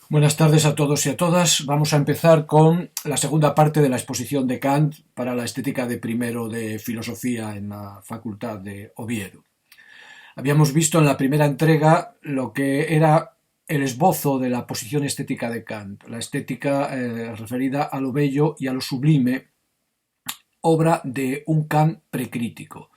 Buenas tardes a todos y a todas. Vamos a empezar con la segunda parte de la exposición de Kant para la estética de primero de filosofía en la Facultad de Oviedo. Habíamos visto en la primera entrega lo que era el esbozo de la posición estética de Kant, la estética referida a lo bello y a lo sublime, obra de un Kant precrítico.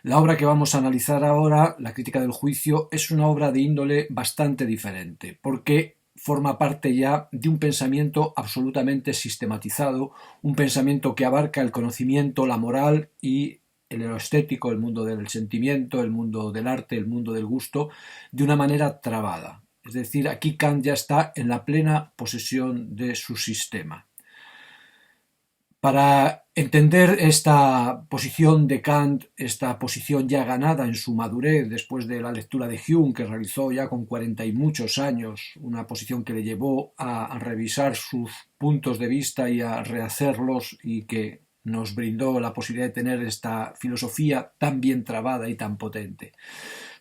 La obra que vamos a analizar ahora, La crítica del juicio, es una obra de índole bastante diferente, porque forma parte ya de un pensamiento absolutamente sistematizado, un pensamiento que abarca el conocimiento, la moral y el estético, el mundo del sentimiento, el mundo del arte, el mundo del gusto, de una manera trabada. Es decir, aquí Kant ya está en la plena posesión de su sistema. Para entender esta posición de Kant, esta posición ya ganada en su madurez después de la lectura de Hume, que realizó ya con 40 y muchos años, una posición que le llevó a revisar sus puntos de vista y a rehacerlos y que nos brindó la posibilidad de tener esta filosofía tan bien trabada y tan potente.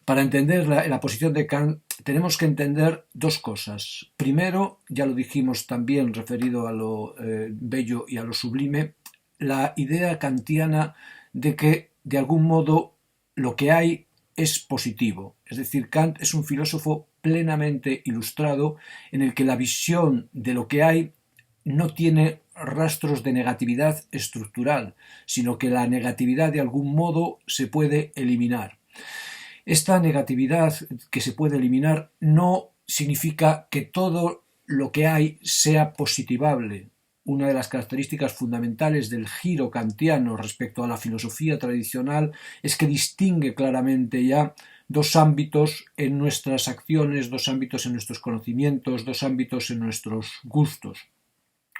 Para entender la posición de Kant tenemos que entender dos cosas. Primero, ya lo dijimos también referido a lo bello y a lo sublime, la idea kantiana de que de algún modo lo que hay es positivo. Es decir, Kant es un filósofo plenamente ilustrado en el que la visión de lo que hay no tiene rastros de negatividad estructural, sino que la negatividad de algún modo se puede eliminar. Esta negatividad que se puede eliminar no significa que todo lo que hay sea positivable. Una de las características fundamentales del giro kantiano respecto a la filosofía tradicional es que distingue claramente ya dos ámbitos en nuestras acciones, dos ámbitos en nuestros conocimientos, dos ámbitos en nuestros gustos.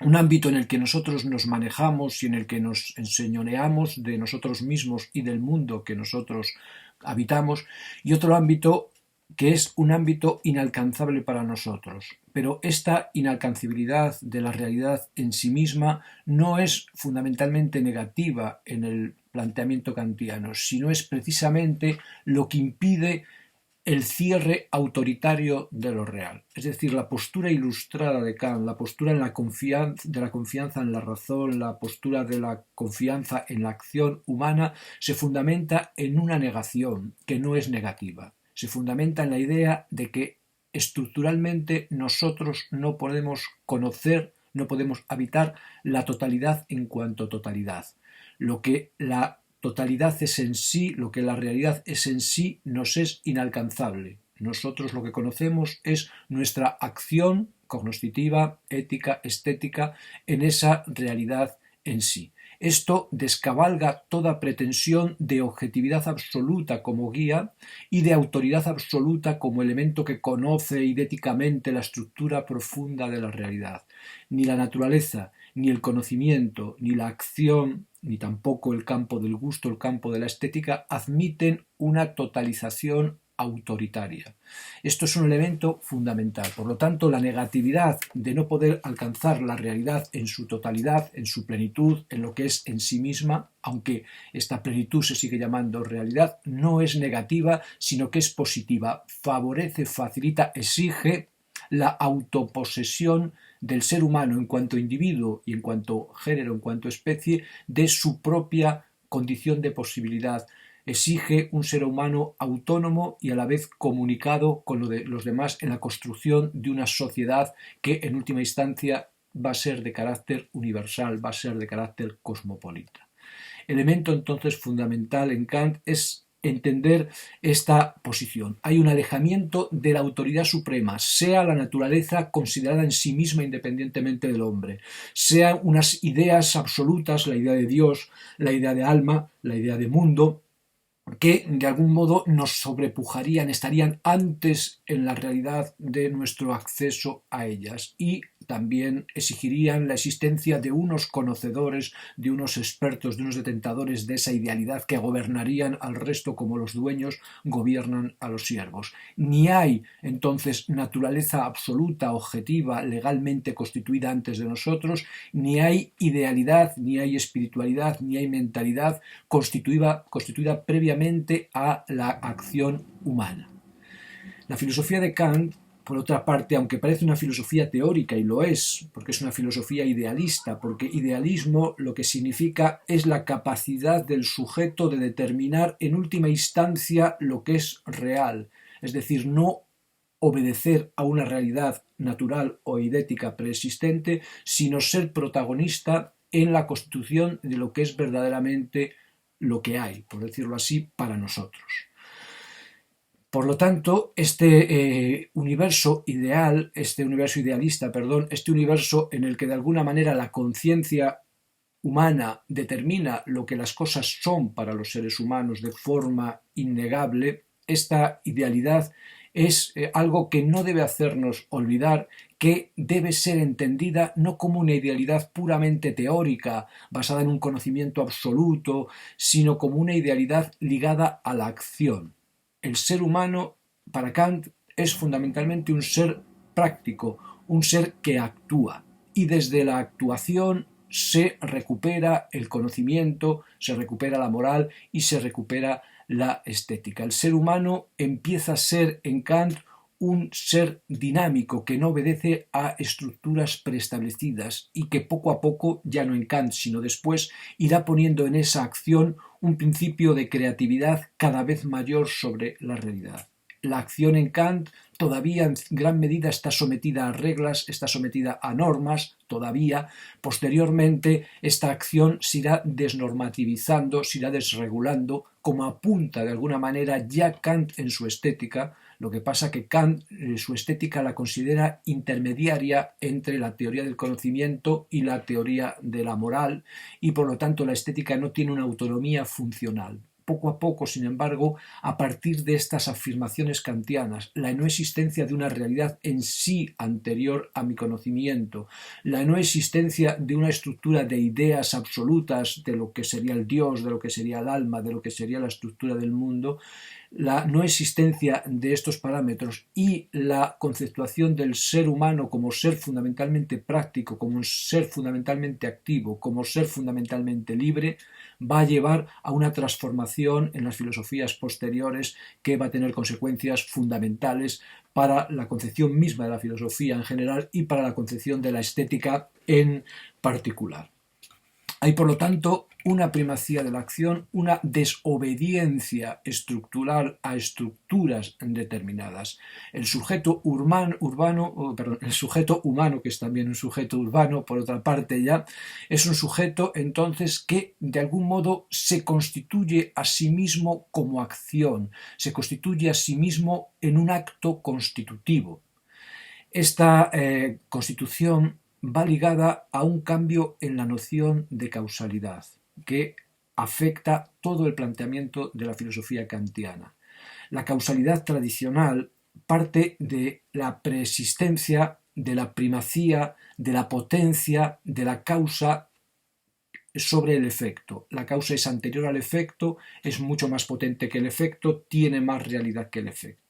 Un ámbito en el que nosotros nos manejamos y en el que nos enseñoreamos de nosotros mismos y del mundo que nosotros habitamos, y otro ámbito que es un ámbito inalcanzable para nosotros. Pero esta inalcanzabilidad de la realidad en sí misma no es fundamentalmente negativa en el planteamiento kantiano, sino es precisamente lo que impide el cierre autoritario de lo real. Es decir, la postura ilustrada de Kant, la postura de la confianza en la razón, la postura de la confianza en la acción humana, se fundamenta en una negación que no es negativa. Se fundamenta en la idea de que estructuralmente nosotros no podemos conocer, no podemos habitar la totalidad en cuanto totalidad. Lo que la totalidad es en sí, lo que la realidad es en sí, nos es inalcanzable. Nosotros lo que conocemos es nuestra acción cognoscitiva, ética, estética en esa realidad en sí. Esto descabalga toda pretensión de objetividad absoluta como guía y de autoridad absoluta como elemento que conoce idéticamente la estructura profunda de la realidad. Ni la naturaleza, ni el conocimiento, ni la acción, ni tampoco el campo del gusto, el campo de la estética, admiten una totalización autoritaria. Esto es un elemento fundamental. Por lo tanto, la negatividad de no poder alcanzar la realidad en su totalidad, en su plenitud, en lo que es en sí misma, aunque esta plenitud se sigue llamando realidad, no es negativa, sino que es positiva. Favorece, facilita, exige la autoposesión del ser humano en cuanto individuo y en cuanto género, en cuanto especie, de su propia condición de posibilidad. Exige un ser humano autónomo y a la vez comunicado con los demás en la construcción de una sociedad que en última instancia va a ser de carácter universal, va a ser de carácter cosmopolita. Elemento entonces fundamental en Kant es entender esta posición. Hay un alejamiento de la autoridad suprema, sea la naturaleza considerada en sí misma independientemente del hombre, sean unas ideas absolutas, la idea de Dios, la idea de alma, la idea de mundo, que de algún modo nos sobrepujarían, estarían antes en la realidad de nuestro acceso a ellas y también exigirían la existencia de unos conocedores, de unos expertos, de unos detentadores de esa idealidad que gobernarían al resto como los dueños gobiernan a los siervos. Ni hay entonces naturaleza absoluta, objetiva, legalmente constituida antes de nosotros, ni hay idealidad, ni hay espiritualidad, ni hay mentalidad constituida previamente a la acción humana. La filosofía de Kant Por otra parte, aunque parece una filosofía teórica, y lo es, porque es una filosofía idealista, porque idealismo lo que significa es la capacidad del sujeto de determinar en última instancia lo que es real, es decir, no obedecer a una realidad natural o idética preexistente, sino ser protagonista en la constitución de lo que es verdaderamente lo que hay, por decirlo así, para nosotros. Por lo tanto, este universo ideal, este universo idealista, perdón, este universo en el que de alguna manera la conciencia humana determina lo que las cosas son para los seres humanos de forma innegable, esta idealidad es algo que no debe hacernos olvidar, que debe ser entendida no como una idealidad puramente teórica, basada en un conocimiento absoluto, sino como una idealidad ligada a la acción. El ser humano, para Kant, es fundamentalmente un ser práctico, un ser que actúa, y desde la actuación se recupera el conocimiento, se recupera la moral y se recupera la estética. El ser humano empieza a ser en Kant un ser dinámico que no obedece a estructuras preestablecidas y que poco a poco, ya no en Kant sino después, irá poniendo en esa acción un principio de creatividad cada vez mayor sobre la realidad. La acción en Kant todavía en gran medida está sometida a reglas, está sometida a normas, todavía. Posteriormente, esta acción se irá desnormativizando, se irá desregulando, como apunta de alguna manera ya Kant en su estética. Lo que pasa que Kant su estética la considera intermediaria entre la teoría del conocimiento y la teoría de la moral, y por lo tanto la estética no tiene una autonomía funcional. Poco a poco, sin embargo, a partir de estas afirmaciones kantianas, la no existencia de una realidad en sí anterior a mi conocimiento, la no existencia de una estructura de ideas absolutas de lo que sería el Dios, de lo que sería el alma, de lo que sería la estructura del mundo, la no existencia de estos parámetros y la conceptuación del ser humano como ser fundamentalmente práctico, como un ser fundamentalmente activo, como ser fundamentalmente libre, va a llevar a una transformación en las filosofías posteriores que va a tener consecuencias fundamentales para la concepción misma de la filosofía en general y para la concepción de la estética en particular. Hay, por lo tanto, una primacía de la acción, una desobediencia estructural a estructuras determinadas. El sujeto el sujeto humano, que es también un sujeto urbano, por otra parte ya, es un sujeto entonces que de algún modo se constituye a sí mismo como acción, se constituye a sí mismo en un acto constitutivo. Esta constitución va ligada a un cambio en la noción de causalidad que afecta todo el planteamiento de la filosofía kantiana. La causalidad tradicional parte de la preexistencia, de la primacía, de la potencia, de la causa sobre el efecto. La causa es anterior al efecto, es mucho más potente que el efecto, tiene más realidad que el efecto.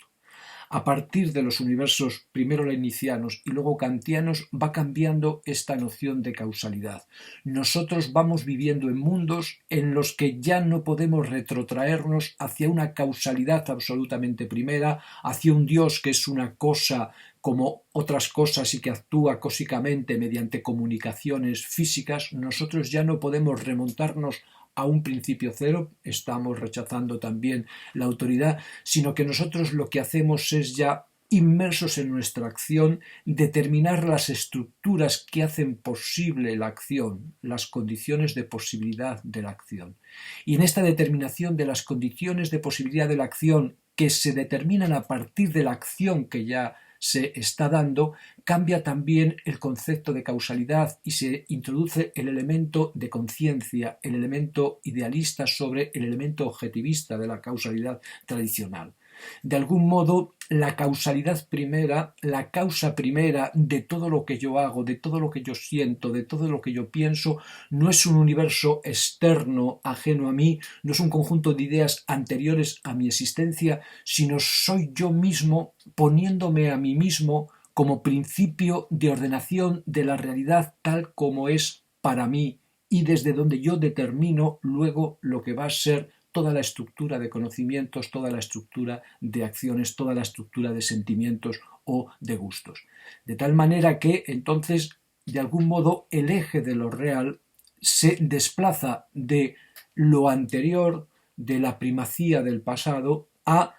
A partir de los universos primero leibnizianos y luego kantianos va cambiando esta noción de causalidad. Nosotros vamos viviendo en mundos en los que ya no podemos retrotraernos hacia una causalidad absolutamente primera, hacia un Dios que es una cosa como otras cosas y que actúa cósicamente mediante comunicaciones físicas. Nosotros ya no podemos remontarnos a un principio cero, estamos rechazando también la autoridad, sino que nosotros lo que hacemos es ya, inmersos en nuestra acción, determinar las estructuras que hacen posible la acción, las condiciones de posibilidad de la acción. Y en esta determinación de las condiciones de posibilidad de la acción que se determinan a partir de la acción que ya se está dando, cambia también el concepto de causalidad y se introduce el elemento de conciencia, el elemento idealista sobre el elemento objetivista de la causalidad tradicional. De algún modo, la causalidad primera, la causa primera de todo lo que yo hago, de todo lo que yo siento, de todo lo que yo pienso, no es un universo externo, ajeno a mí, no es un conjunto de ideas anteriores a mi existencia, sino soy yo mismo poniéndome a mí mismo como principio de ordenación de la realidad tal como es para mí y desde donde yo determino luego lo que va a ser toda la estructura de conocimientos, toda la estructura de acciones, toda la estructura de sentimientos o de gustos. De tal manera que entonces, de algún modo, el eje de lo real se desplaza de lo anterior, de la primacía del pasado, a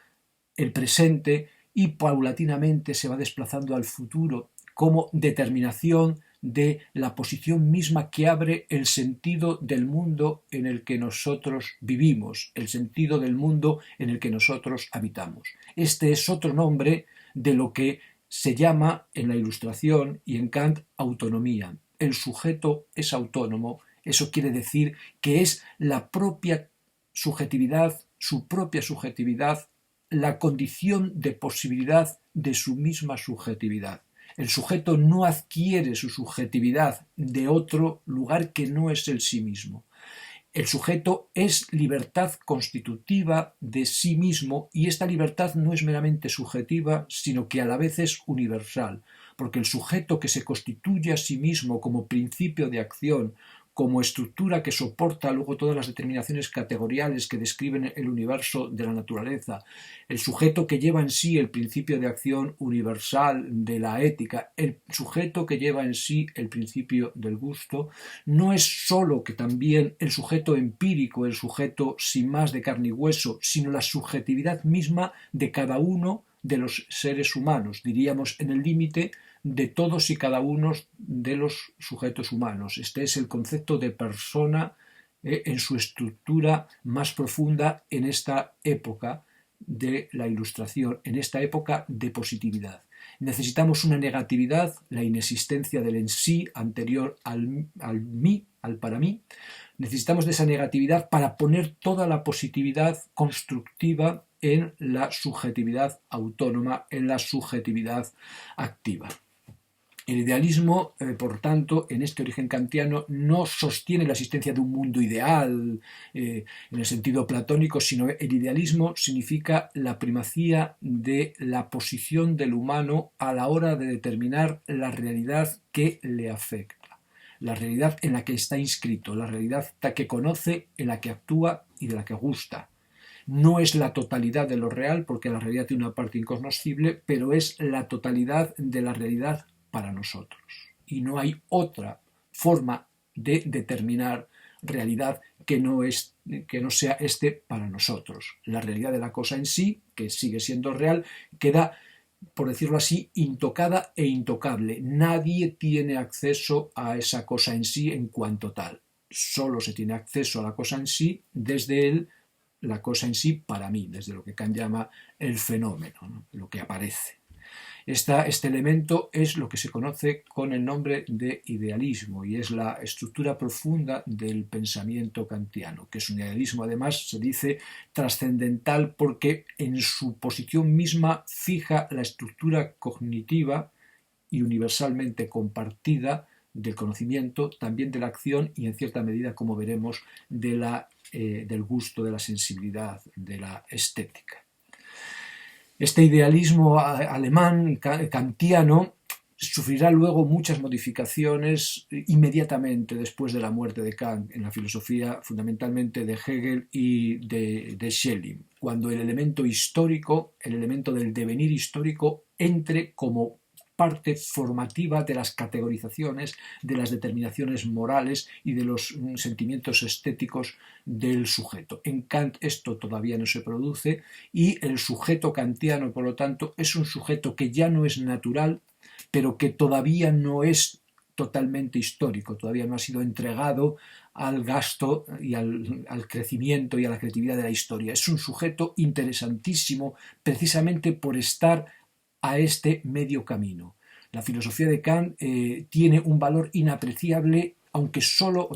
el presente y paulatinamente se va desplazando al futuro como determinación de la posición misma que abre el sentido del mundo en el que nosotros vivimos, el sentido del mundo en el que nosotros habitamos. Este es otro nombre de lo que se llama en la Ilustración y en Kant autonomía. El sujeto es autónomo, eso quiere decir que es la propia subjetividad, su propia subjetividad, la condición de posibilidad de su misma subjetividad. El sujeto no adquiere su subjetividad de otro lugar que no es el sí mismo. El sujeto es libertad constitutiva de sí mismo y esta libertad no es meramente subjetiva, sino que a la vez es universal, porque el sujeto que se constituye a sí mismo como principio de acción, como estructura que soporta luego todas las determinaciones categoriales que describen el universo de la naturaleza, el sujeto que lleva en sí el principio de acción universal de la ética, el sujeto que lleva en sí el principio del gusto, no es sólo que también el sujeto empírico, el sujeto sin más de carne y hueso, sino la subjetividad misma de cada uno de los seres humanos, diríamos en el límite de todos y cada uno de los sujetos humanos. Este es el concepto de persona en su estructura más profunda en esta época de la Ilustración, en esta época de positividad. Necesitamos una negatividad, la inexistencia del en sí anterior al mí, al para mí. Necesitamos de esa negatividad para poner toda la positividad constructiva en la subjetividad autónoma, en la subjetividad activa. El idealismo, por tanto, en este origen kantiano, no sostiene la existencia de un mundo ideal en el sentido platónico, sino el idealismo significa la primacía de la posición del humano a la hora de determinar la realidad que le afecta, la realidad en la que está inscrito, la realidad que conoce, en la que actúa y de la que gusta. No es la totalidad de lo real, porque la realidad tiene una parte incognoscible, pero es la totalidad de la realidad para nosotros. Y no hay otra forma de determinar realidad que no sea para nosotros. La realidad de la cosa en sí, que sigue siendo real, queda, por decirlo así, intocada e intocable. Nadie tiene acceso a esa cosa en sí en cuanto tal. Solo se tiene acceso a la cosa en sí desde la cosa en sí para mí, desde lo que Kant llama el fenómeno, ¿no? Lo que aparece. Este elemento es lo que se conoce con el nombre de idealismo y es la estructura profunda del pensamiento kantiano, que es un idealismo, además, se dice trascendental porque en su posición misma fija la estructura cognitiva y universalmente compartida del conocimiento, también de la acción y en cierta medida, como veremos, del gusto, de la sensibilidad, de la estética. Este idealismo alemán kantiano sufrirá luego muchas modificaciones inmediatamente después de la muerte de Kant en la filosofía, fundamentalmente de Hegel y de Schelling, cuando el elemento histórico, el elemento del devenir histórico, entre como parte formativa de las categorizaciones, de las determinaciones morales y de los sentimientos estéticos del sujeto. En Kant esto todavía no se produce y el sujeto kantiano, por lo tanto, es un sujeto que ya no es natural, pero que todavía no es totalmente histórico, todavía no ha sido entregado al gasto y al crecimiento y a la creatividad de la historia. Es un sujeto interesantísimo precisamente por estar a este medio camino. La filosofía de Kant tiene un valor inapreciable,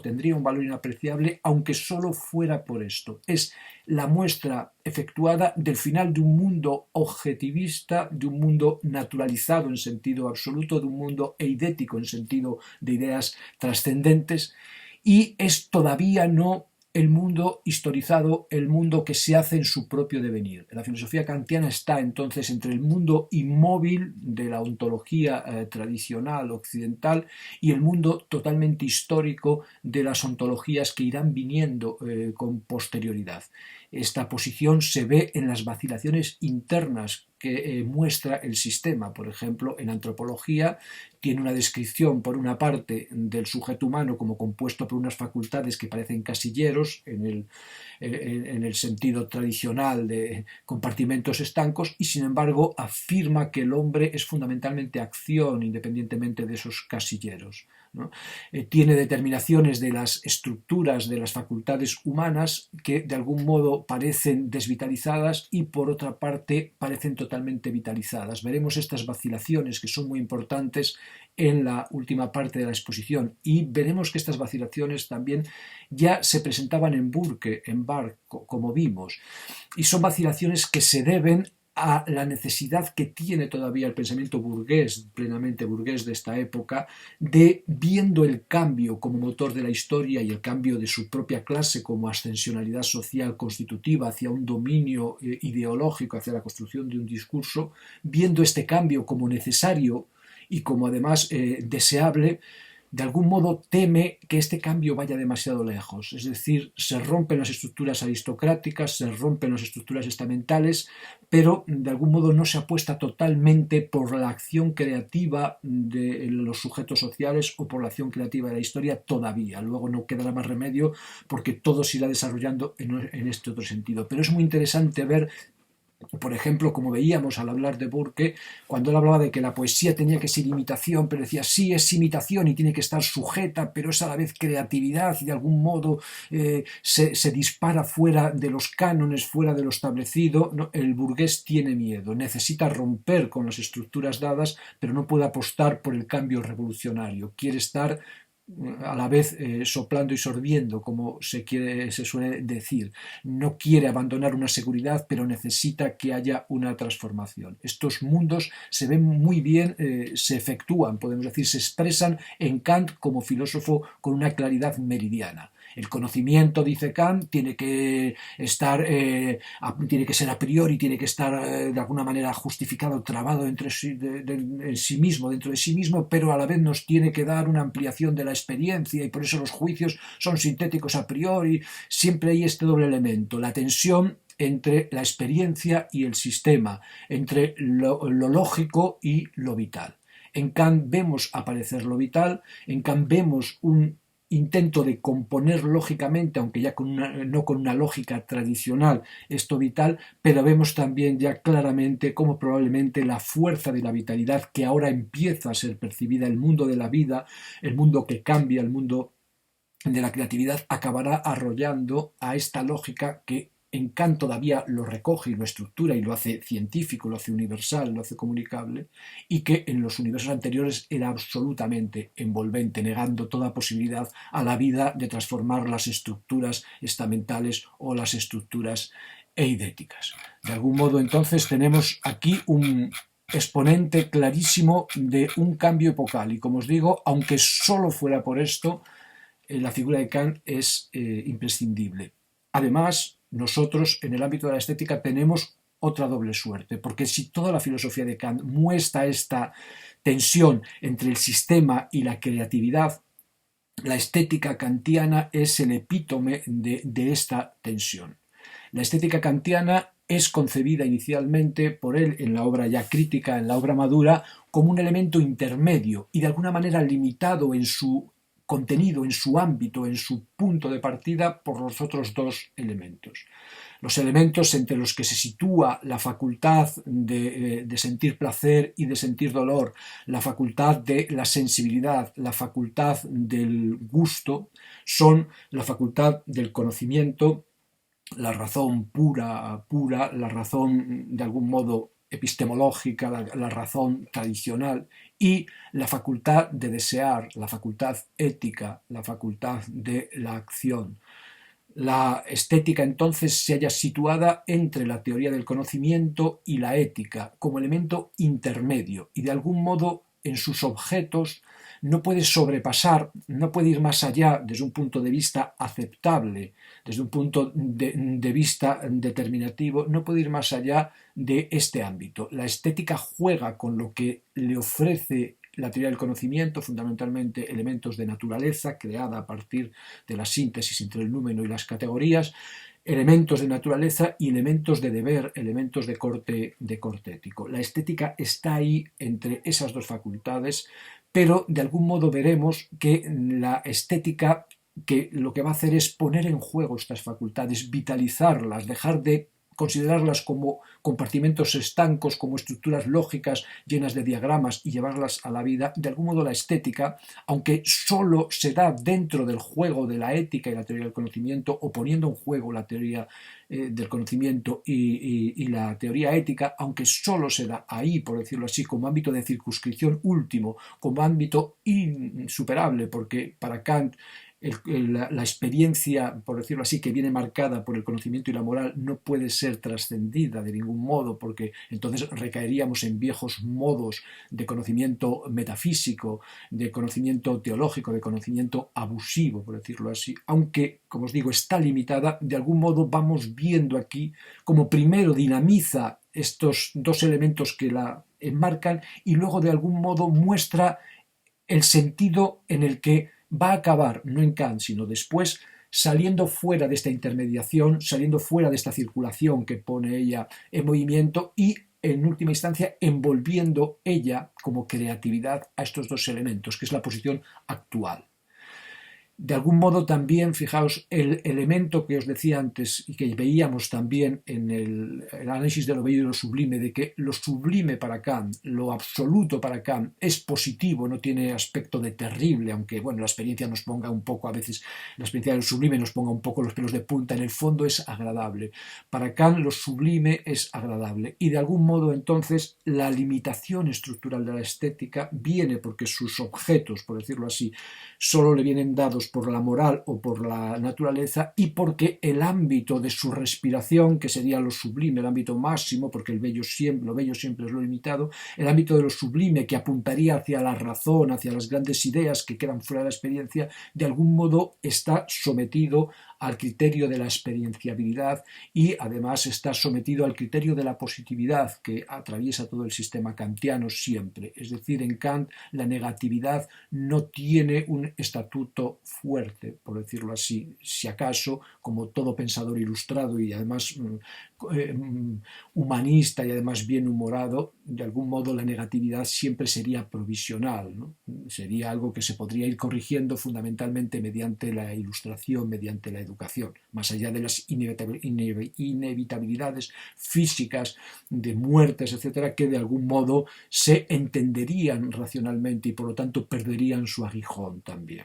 tendría un valor inapreciable, aunque solo fuera por esto. Es la muestra efectuada del final de un mundo objetivista, de un mundo naturalizado en sentido absoluto, de un mundo eidético en sentido de ideas trascendentes, y es todavía no el mundo historizado, el mundo que se hace en su propio devenir. La filosofía kantiana está entonces entre el mundo inmóvil de la ontología tradicional occidental y el mundo totalmente histórico de las ontologías que irán viniendo con posterioridad. Esta posición se ve en las vacilaciones internas que muestra el sistema. Por ejemplo, en antropología tiene una descripción, por una parte, del sujeto humano como compuesto por unas facultades que parecen casilleros en el sentido tradicional de compartimentos estancos, y sin embargo afirma que el hombre es fundamentalmente acción independientemente de esos casilleros, ¿no? Tiene determinaciones de las estructuras de las facultades humanas que de algún modo parecen desvitalizadas y por otra parte parecen totalmente vitalizadas. Veremos estas vacilaciones que son muy importantes en la última parte de la exposición, y veremos que estas vacilaciones también ya se presentaban en Burke, en Barthes, como vimos, y son vacilaciones que se deben a la necesidad que tiene todavía el pensamiento burgués, plenamente burgués de esta época, de, viendo el cambio como motor de la historia y el cambio de su propia clase como ascensionalidad social constitutiva hacia un dominio ideológico, hacia la construcción de un discurso, viendo este cambio como necesario y como además deseable, de algún modo teme que este cambio vaya demasiado lejos. Es decir, se rompen las estructuras aristocráticas, se rompen las estructuras estamentales, pero de algún modo no se apuesta totalmente por la acción creativa de los sujetos sociales o por la acción creativa de la historia todavía. Luego no quedará más remedio porque todo se irá desarrollando en este otro sentido. Pero es muy interesante ver, por ejemplo, como veíamos al hablar de Burke, cuando él hablaba de que la poesía tenía que ser imitación, pero decía, sí, es imitación y tiene que estar sujeta, pero es a la vez creatividad y de algún modo se dispara fuera de los cánones, fuera de lo establecido. No, el burgués tiene miedo, necesita romper con las estructuras dadas, pero no puede apostar por el cambio revolucionario. Quiere estar a la vez soplando y sorbiendo, como se suele decir. No quiere abandonar una seguridad, pero necesita que haya una transformación. Estos mundos se ven muy bien, se efectúan, podemos decir, se expresan en Kant como filósofo con una claridad meridiana. El conocimiento, dice Kant, tiene que tiene que ser a priori, tiene que estar de alguna manera justificado, trabado en sí mismo, dentro de sí mismo, pero a la vez nos tiene que dar una ampliación de la experiencia, y por eso los juicios son sintéticos a priori. Siempre hay este doble elemento, la tensión entre la experiencia y el sistema, entre lo lógico y lo vital. En Kant vemos aparecer lo vital, en Kant vemos un intento de componer lógicamente, aunque ya no con una lógica tradicional, esto vital, pero vemos también ya claramente cómo probablemente la fuerza de la vitalidad que ahora empieza a ser percibida, el mundo de la vida, el mundo que cambia, el mundo de la creatividad, acabará arrollando a esta lógica que en Kant todavía lo recoge y lo estructura y lo hace científico, lo hace universal, lo hace comunicable, y que en los universos anteriores era absolutamente envolvente, negando toda posibilidad a la vida de transformar las estructuras estamentales o las estructuras eidéticas. De algún modo, entonces, tenemos aquí un exponente clarísimo de un cambio epocal, y como os digo, aunque solo fuera por esto, la figura de Kant es imprescindible. Además, nosotros en el ámbito de la estética tenemos otra doble suerte, porque si toda la filosofía de Kant muestra esta tensión entre el sistema y la creatividad, la estética kantiana es el epítome de esta tensión. La estética kantiana es concebida inicialmente por él en la obra ya crítica, en la obra madura, como un elemento intermedio y de alguna manera limitado en su contenido, en su ámbito, en su punto de partida por los otros dos elementos. Los elementos entre los que se sitúa la facultad de sentir placer y de sentir dolor, la facultad de la sensibilidad, la facultad del gusto, son la facultad del conocimiento, la razón pura, la razón de algún modo epistemológica, la razón tradicional, y la facultad de desear, la facultad ética, la facultad de la acción. La estética entonces se halla situada entre la teoría del conocimiento y la ética como elemento intermedio, y de algún modo en sus objetos no puede sobrepasar, no puede ir más allá desde un punto de vista aceptable desde un punto de vista determinativo, no puede ir más allá de este ámbito. La estética juega con lo que le ofrece la teoría del conocimiento, fundamentalmente elementos de naturaleza creada a partir de la síntesis entre el número y las categorías, elementos de naturaleza y elementos de deber, elementos de corte ético. La estética está ahí entre esas dos facultades, pero de algún modo veremos que la estética que lo que va a hacer es poner en juego estas facultades, vitalizarlas, dejar de considerarlas como compartimentos estancos, como estructuras lógicas llenas de diagramas y llevarlas a la vida. De algún modo la estética, aunque solo se da dentro del juego de la ética y la teoría del conocimiento, o poniendo en juego la teoría del conocimiento y la teoría ética, aunque solo se da ahí, por decirlo así, como ámbito de circunscripción último, como ámbito insuperable, porque para Kant la experiencia, por decirlo así, que viene marcada por el conocimiento y la moral no puede ser trascendida de ningún modo, porque entonces recaeríamos en viejos modos de conocimiento metafísico, de conocimiento teológico, de conocimiento abusivo, por decirlo así, aunque, como os digo, está limitada. De algún modo vamos viendo aquí como primero dinamiza estos dos elementos que la enmarcan y luego de algún modo muestra el sentido en el que va a acabar, no en Kant, sino después, saliendo fuera de esta intermediación, saliendo fuera de esta circulación que pone ella en movimiento y, en última instancia, envolviendo ella como creatividad a estos dos elementos, que es la posición actual. De algún modo también, fijaos, el elemento que os decía antes y que veíamos también en el análisis de lo bello y lo sublime, de que lo sublime para Kant, lo absoluto para Kant es positivo, no tiene aspecto de terrible, aunque bueno, la experiencia nos ponga un poco, a veces la experiencia del sublime nos ponga un poco los pelos de punta, en el fondo es agradable. Para Kant lo sublime es agradable y de algún modo entonces la limitación estructural de la estética viene porque sus objetos, por decirlo así, solo le vienen dados por la moral o por la naturaleza y porque el ámbito de su respiración, que sería lo sublime, el ámbito máximo, porque lo bello siempre es lo limitado, el ámbito de lo sublime que apuntaría hacia la razón, hacia las grandes ideas que quedan fuera de la experiencia, de algún modo está sometido al criterio de la experienciabilidad y además está sometido al criterio de la positividad que atraviesa todo el sistema kantiano siempre. Es decir, en Kant la negatividad no tiene un estatuto fuerte, por decirlo así, si acaso, como todo pensador ilustrado y además humanista y además bien humorado, de algún modo la negatividad siempre sería provisional, ¿no? Sería algo que se podría ir corrigiendo fundamentalmente mediante la ilustración, mediante la educación, más allá de las inevitabilidades físicas de muertes, etcétera, que de algún modo se entenderían racionalmente y por lo tanto perderían su aguijón también.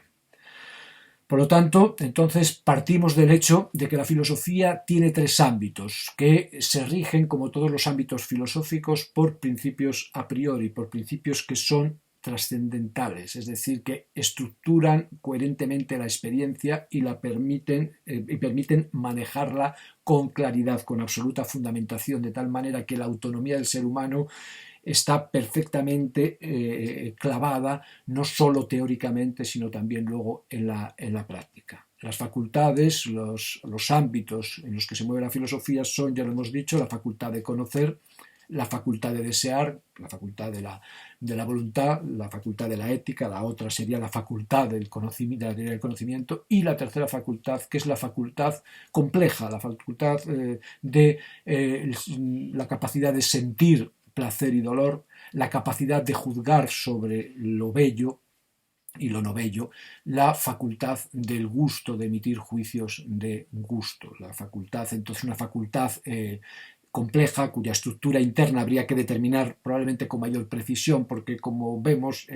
Por lo tanto, entonces partimos del hecho de que la filosofía tiene tres ámbitos que se rigen, como todos los ámbitos filosóficos, por principios a priori, por principios que son trascendentales, es decir, que estructuran coherentemente la experiencia y permiten manejarla con claridad, con absoluta fundamentación, de tal manera que la autonomía del ser humano está perfectamente clavada, no solo teóricamente, sino también luego en la práctica. Las facultades, los ámbitos en los que se mueve la filosofía son, ya lo hemos dicho, la facultad de conocer, la facultad de desear, la facultad de la voluntad, la facultad de la ética, la otra sería la facultad de la teoría del conocimiento, y la tercera facultad, que es la facultad compleja, la facultad de la capacidad de sentir placer y dolor, la capacidad de juzgar sobre lo bello y lo no bello, la facultad del gusto, de emitir juicios de gusto, la facultad, entonces una facultad compleja, cuya estructura interna habría que determinar probablemente con mayor precisión, porque como vemos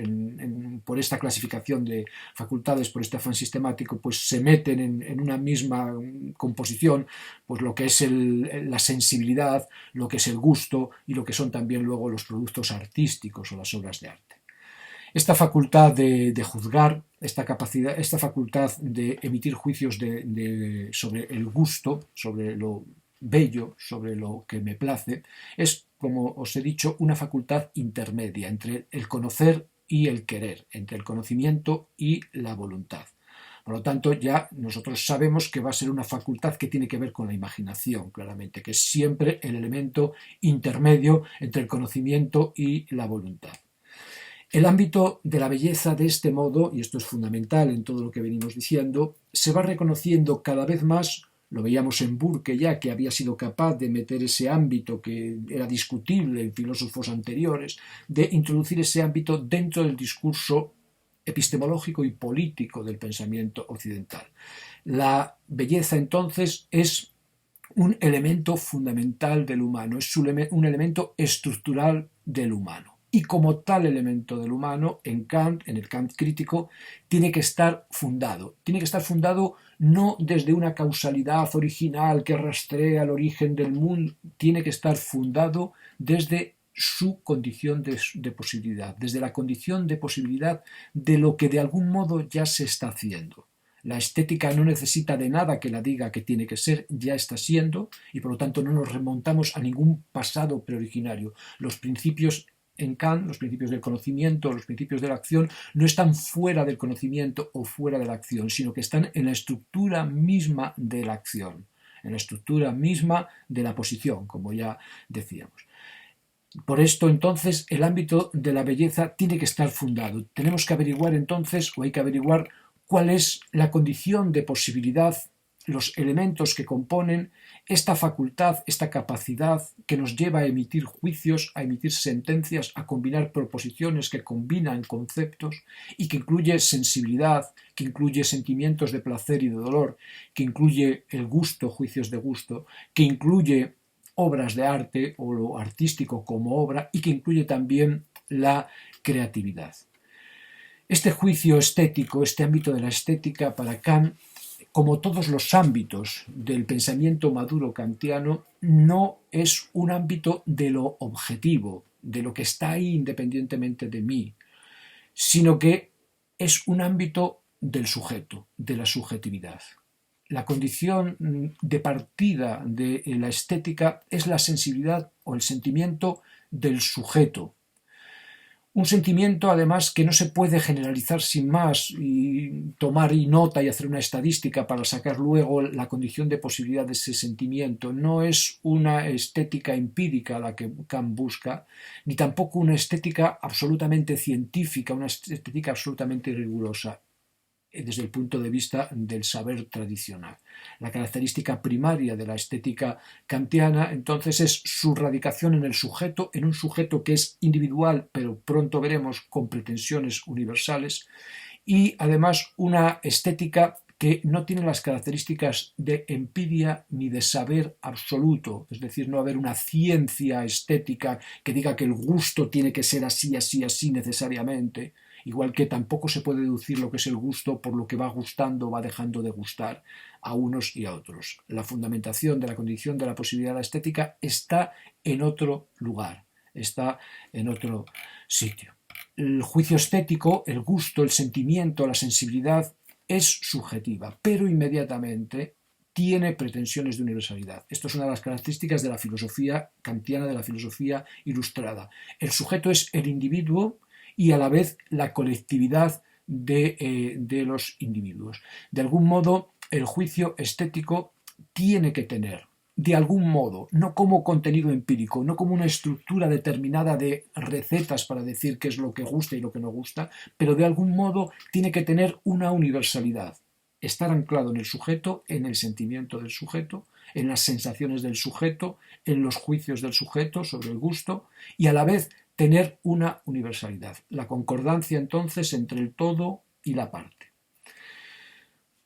por esta clasificación de facultades, por este afán sistemático, pues se meten en una misma composición pues lo que es la sensibilidad, lo que es el gusto y lo que son también luego los productos artísticos o las obras de arte. Esta facultad de juzgar, esta facultad de emitir juicios sobre el gusto, sobre lo bello, sobre lo que me place, es, como os he dicho, una facultad intermedia entre el conocer y el querer, entre el conocimiento y la voluntad. Por lo tanto, ya nosotros sabemos que va a ser una facultad que tiene que ver con la imaginación, claramente, que es siempre el elemento intermedio entre el conocimiento y la voluntad. El ámbito de la belleza de este modo, y esto es fundamental en todo lo que venimos diciendo, se va reconociendo cada vez más. Lo veíamos en Burke ya, que había sido capaz de meter ese ámbito que era discutible en filósofos anteriores, de introducir ese ámbito dentro del discurso epistemológico y político del pensamiento occidental. La belleza entonces es un elemento fundamental del humano, es un elemento estructural del humano. Y como tal elemento del humano, en Kant, en el Kant crítico, tiene que estar fundado. Tiene que estar fundado no desde una causalidad original que rastrea el origen del mundo, tiene que estar fundado desde su condición de posibilidad, desde la condición de posibilidad de lo que de algún modo ya se está haciendo. La estética no necesita de nada que la diga que tiene que ser, ya está siendo, y por lo tanto no nos remontamos a ningún pasado preoriginario. Los principios en Kant, los principios del conocimiento, los principios de la acción, no están fuera del conocimiento o fuera de la acción, sino que están en la estructura misma de la acción, en la estructura misma de la posición, como ya decíamos. Por esto, entonces, el ámbito de la belleza tiene que estar fundado. Tenemos que averiguar entonces, o hay que averiguar, cuál es la condición de posibilidad, los elementos que componen esta facultad, esta capacidad que nos lleva a emitir juicios, a emitir sentencias, a combinar proposiciones que combinan conceptos y que incluye sensibilidad, que incluye sentimientos de placer y de dolor, que incluye el gusto, juicios de gusto, que incluye obras de arte o lo artístico como obra y que incluye también la creatividad. Este juicio estético, este ámbito de la estética para Kant, como todos los ámbitos del pensamiento maduro kantiano, no es un ámbito de lo objetivo, de lo que está ahí independientemente de mí, sino que es un ámbito del sujeto, de la subjetividad. La condición de partida de la estética es la sensibilidad o el sentimiento del sujeto. Un sentimiento, además, que no se puede generalizar sin más y tomar nota y hacer una estadística para sacar luego la condición de posibilidad de ese sentimiento. No es una estética empírica la que Kant busca, ni tampoco una estética absolutamente científica, una estética absolutamente rigurosa desde el punto de vista del saber tradicional. La característica primaria de la estética kantiana, entonces, es su radicación en el sujeto, en un sujeto que es individual, pero pronto veremos con pretensiones universales, y además una estética que no tiene las características de empiria ni de saber absoluto, es decir, no haber una ciencia estética que diga que el gusto tiene que ser así, así, así necesariamente, igual que tampoco se puede deducir lo que es el gusto por lo que va gustando o va dejando de gustar a unos y a otros. La fundamentación de la condición de la posibilidad de la estética está en otro lugar, está en otro sitio. El juicio estético, el gusto, el sentimiento, la sensibilidad es subjetiva, pero inmediatamente tiene pretensiones de universalidad. Esto es una de las características de la filosofía kantiana, de la filosofía ilustrada. El sujeto es el individuo y a la vez la colectividad de los individuos. De algún modo, el juicio estético tiene que tener, de algún modo, no como contenido empírico, no como una estructura determinada de recetas para decir qué es lo que gusta y lo que no gusta, pero de algún modo tiene que tener una universalidad, estar anclado en el sujeto, en el sentimiento del sujeto, en las sensaciones del sujeto, en los juicios del sujeto sobre el gusto, y a la vez tener una universalidad, la concordancia entonces entre el todo y la parte.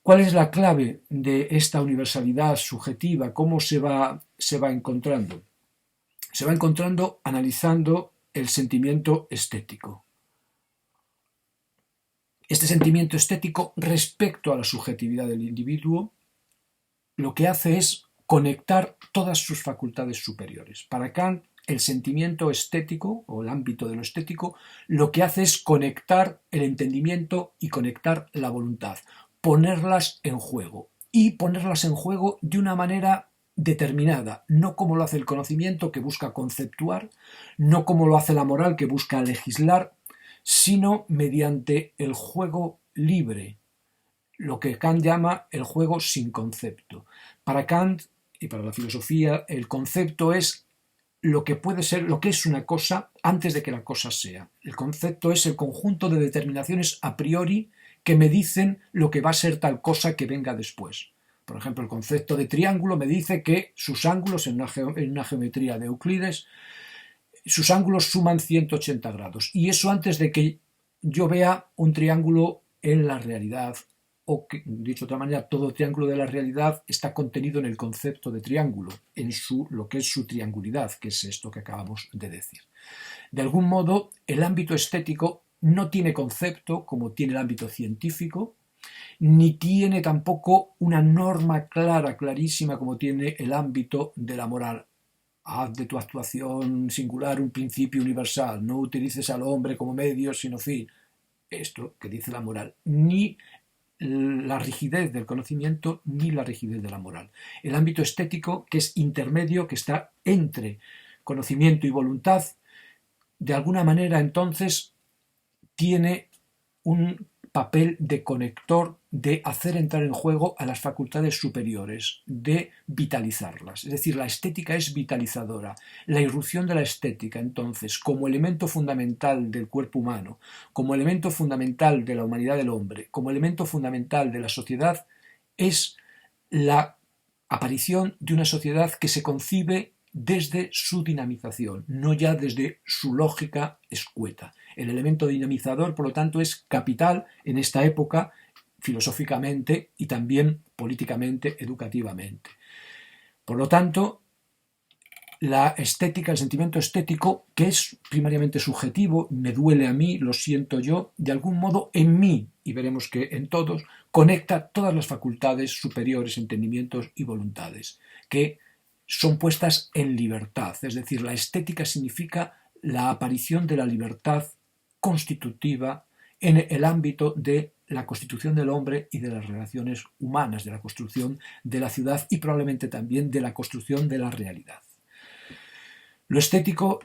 ¿Cuál es la clave de esta universalidad subjetiva? ¿Cómo se va encontrando? Se va encontrando analizando el sentimiento estético. Este sentimiento estético respecto a la subjetividad del individuo lo que hace es conectar todas sus facultades superiores. Para Kant, el sentimiento estético o el ámbito de lo estético lo que hace es conectar el entendimiento y conectar la voluntad, ponerlas en juego y ponerlas en juego de una manera determinada, no como lo hace el conocimiento que busca conceptuar, no como lo hace la moral que busca legislar, sino mediante el juego libre, lo que Kant llama el juego sin concepto. Para Kant y para la filosofía, el concepto es lo que puede ser, lo que es una cosa antes de que la cosa sea. El concepto es el conjunto de determinaciones a priori que me dicen lo que va a ser tal cosa que venga después. Por ejemplo, el concepto de triángulo me dice que sus ángulos en una geometría de Euclides, sus ángulos suman 180 grados. Y eso antes de que yo vea un triángulo en la realidad, o que, dicho de otra manera, todo triángulo de la realidad está contenido en el concepto de triángulo, en lo que es su triangularidad, que es esto que acabamos de decir. De algún modo, el ámbito estético no tiene concepto como tiene el ámbito científico, ni tiene tampoco una norma clara, clarísima, como tiene el ámbito de la moral. Haz de tu actuación singular un principio universal, no utilices al hombre como medio, sino fin. Esto que dice la moral, ni la rigidez del conocimiento ni la rigidez de la moral. El ámbito estético, que es intermedio, que está entre conocimiento y voluntad, de alguna manera entonces tiene un papel de conector, de hacer entrar en juego a las facultades superiores, de vitalizarlas. Es decir, la estética es vitalizadora. La irrupción de la estética, entonces, como elemento fundamental del cuerpo humano, como elemento fundamental de la humanidad del hombre, como elemento fundamental de la sociedad, es la aparición de una sociedad que se concibe desde su dinamización, no ya desde su lógica escueta. El elemento dinamizador, por lo tanto, es capital en esta época, filosóficamente y también políticamente, educativamente. Por lo tanto, la estética, el sentimiento estético, que es primariamente subjetivo, me duele a mí, lo siento yo, de algún modo en mí, y veremos que en todos, conecta todas las facultades superiores, entendimientos y voluntades, que son puestas en libertad. Es decir, la estética significa la aparición de la libertad constitutiva en el ámbito de la constitución del hombre y de las relaciones humanas, de la construcción de la ciudad y probablemente también de la construcción de la realidad. Lo estético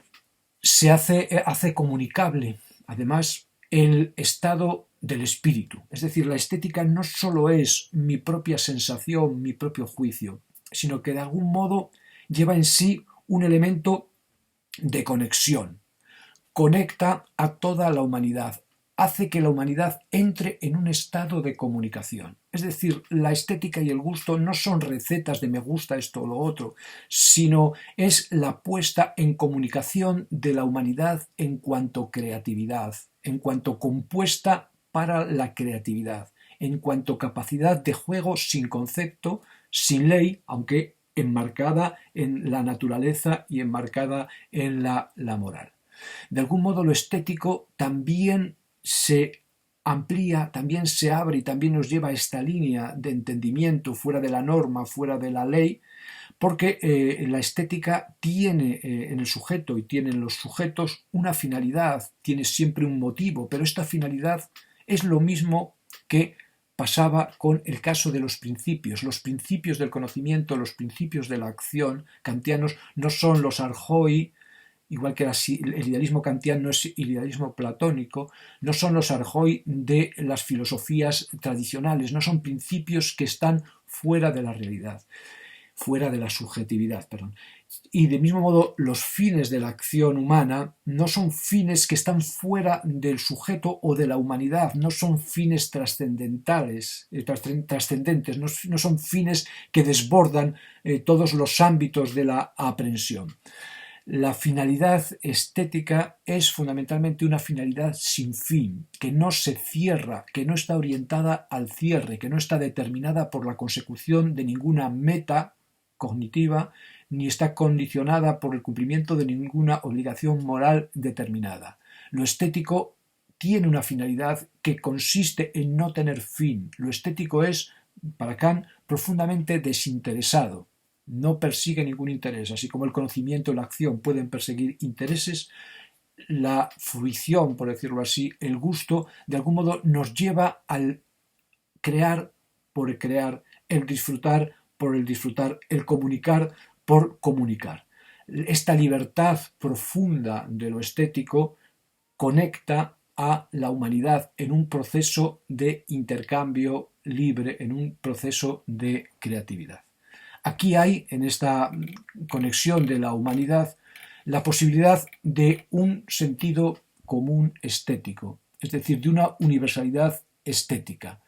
se hace comunicable, además, el estado del espíritu. Es decir, la estética no solo es mi propia sensación, mi propio juicio, sino que de algún modo lleva en sí un elemento de conexión. Conecta a toda la humanidad, hace que la humanidad entre en un estado de comunicación. Es decir, la estética y el gusto no son recetas de me gusta esto o lo otro, sino es la puesta en comunicación de la humanidad en cuanto creatividad, en cuanto compuesta para la creatividad, en cuanto capacidad de juego sin concepto, sin ley, aunque enmarcada en la naturaleza y enmarcada en la moral. De algún modo lo estético también se amplía, también se abre y también nos lleva a esta línea de entendimiento fuera de la norma, fuera de la ley, porque la estética tiene en el sujeto y tiene en los sujetos una finalidad, tiene siempre un motivo, pero esta finalidad es lo mismo que pasaba con el caso de los principios del conocimiento, los principios de la acción kantianos no son los arjoi, igual que el idealismo kantiano es idealismo platónico, no son los arjoi de las filosofías tradicionales, no son principios que están fuera de la realidad, fuera de la subjetividad, perdón. Y del mismo modo, los fines de la acción humana no son fines que están fuera del sujeto o de la humanidad, no son fines trascendentales, trascendentes, no son fines que desbordan todos los ámbitos de la aprehensión. La finalidad estética es fundamentalmente una finalidad sin fin, que no se cierra, que no está orientada al cierre, que no está determinada por la consecución de ninguna meta cognitiva, ni está condicionada por el cumplimiento de ninguna obligación moral determinada. Lo estético tiene una finalidad que consiste en no tener fin. Lo estético es, para Kant, profundamente desinteresado. No persigue ningún interés, así como el conocimiento y la acción pueden perseguir intereses, la fruición, por decirlo así, el gusto, de algún modo nos lleva al crear por el crear, el disfrutar por el disfrutar, el comunicar por comunicar. Esta libertad profunda de lo estético conecta a la humanidad en un proceso de intercambio libre, en un proceso de creatividad. Aquí hay, en esta conexión de la humanidad, la posibilidad de un sentido común estético, es decir, de una universalidad estética.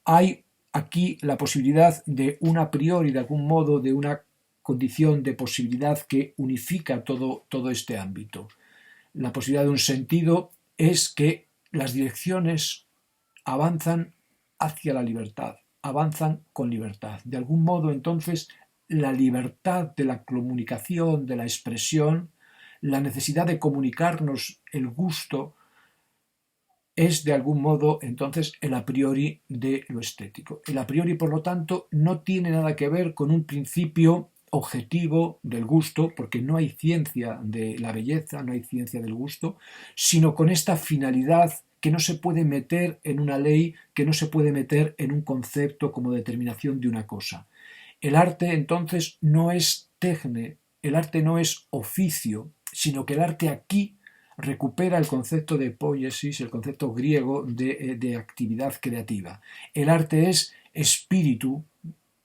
Hay aquí la posibilidad de un a priori, de algún modo, de una condición de posibilidad que unifica todo este ámbito. La posibilidad de un sentido es que las direcciones avanzan hacia la libertad, avanzan con libertad. De algún modo, entonces, la libertad de la comunicación, de la expresión, la necesidad de comunicarnos el gusto, es de algún modo entonces el a priori de lo estético. El a priori, por lo tanto, no tiene nada que ver con un principio objetivo del gusto, porque no hay ciencia de la belleza, no hay ciencia del gusto, sino con esta finalidad que no se puede meter en una ley, que no se puede meter en un concepto como determinación de una cosa. El arte entonces no es tecne, el arte no es oficio, sino que el arte aquí recupera el concepto de poiesis, el concepto griego de actividad creativa. El arte es espíritu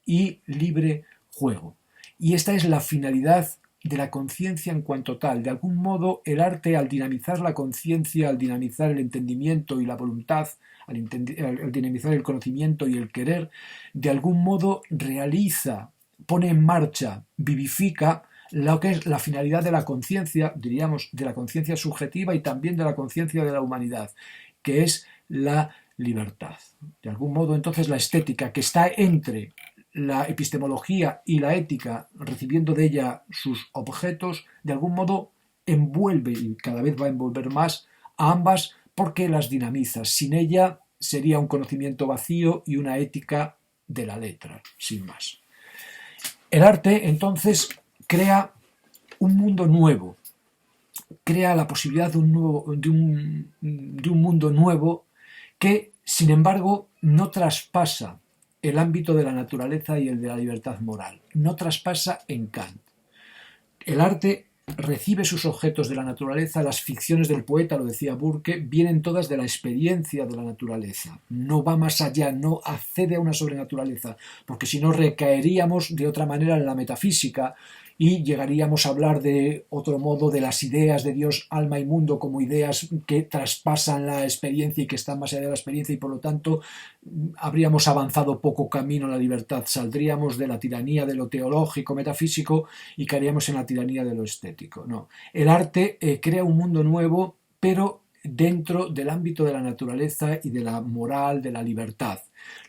y libre juego. Y esta es la finalidad de la conciencia en cuanto tal. De algún modo, el arte, al dinamizar la conciencia, al dinamizar el entendimiento y la voluntad, al dinamizar el conocimiento y el querer, de algún modo realiza, pone en marcha, vivifica lo que es la finalidad de la conciencia, diríamos, de la conciencia subjetiva y también de la conciencia de la humanidad, que es la libertad. De algún modo, entonces, la estética, que está entre la epistemología y la ética, recibiendo de ella sus objetos, de algún modo envuelve, y cada vez va a envolver más, a ambas porque las dinamiza. Sin ella sería un conocimiento vacío y una ética de la letra, sin más. El arte, entonces, crea un mundo nuevo, crea la posibilidad de un mundo nuevo que, sin embargo, no traspasa el ámbito de la naturaleza y el de la libertad moral, no traspasa en Kant. El arte recibe sus objetos de la naturaleza, las ficciones del poeta, lo decía Burke, vienen todas de la experiencia de la naturaleza, no va más allá, no accede a una sobrenaturaleza, porque si no recaeríamos de otra manera en la metafísica y llegaríamos a hablar de otro modo de las ideas de Dios, alma y mundo como ideas que traspasan la experiencia y que están más allá de la experiencia y por lo tanto habríamos avanzado poco camino a la libertad, saldríamos de la tiranía de lo teológico, metafísico y caeríamos en la tiranía de lo estético. No, el arte crea un mundo nuevo, pero dentro del ámbito de la naturaleza y de la moral, de la libertad.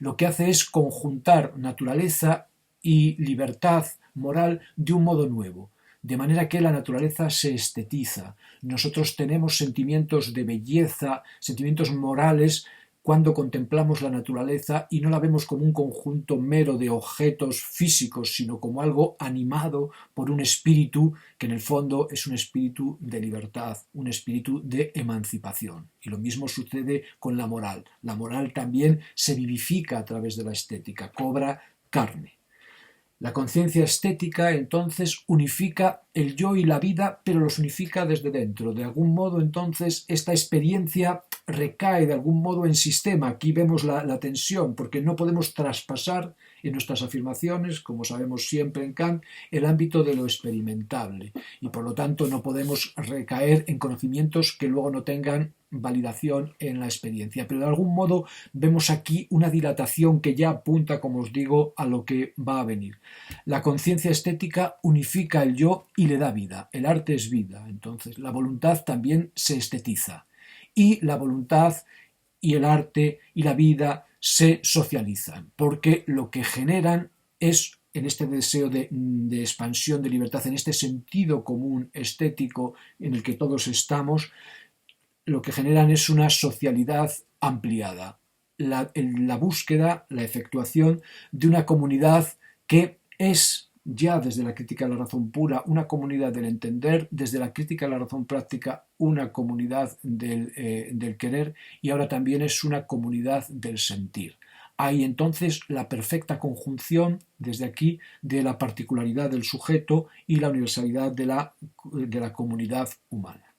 Lo que hace es conjuntar naturaleza y libertad moral de un modo nuevo, de manera que la naturaleza se estetiza. Nosotros tenemos sentimientos de belleza, sentimientos morales cuando contemplamos la naturaleza y no la vemos como un conjunto mero de objetos físicos, sino como algo animado por un espíritu que en el fondo es un espíritu de libertad, un espíritu de emancipación. Y lo mismo sucede con la moral. La moral también se vivifica a través de la estética, cobra carne. La conciencia estética, entonces, unifica el yo y la vida, pero los unifica desde dentro. De algún modo, entonces, esta experiencia recae de algún modo en sistema. Aquí vemos la tensión, porque no podemos traspasar en nuestras afirmaciones, como sabemos siempre en Kant, el ámbito de lo experimentable. Y por lo tanto no podemos recaer en conocimientos que luego no tengan validación en la experiencia. Pero de algún modo vemos aquí una dilatación que ya apunta, como os digo, a lo que va a venir. La conciencia estética unifica el yo y le da vida. El arte es vida. Entonces la voluntad también se estetiza. Y la voluntad y el arte y la vida se socializan, porque lo que generan es, en este deseo de expansión, de libertad, en este sentido común estético en el que todos estamos, lo que generan es una socialidad ampliada, la búsqueda, la efectuación de una comunidad que es ya desde la crítica de la razón pura una comunidad del entender, desde la crítica de la razón práctica una comunidad del querer y ahora también es una comunidad del sentir. Hay entonces la perfecta conjunción desde aquí de la particularidad del sujeto y la universalidad de la comunidad humana.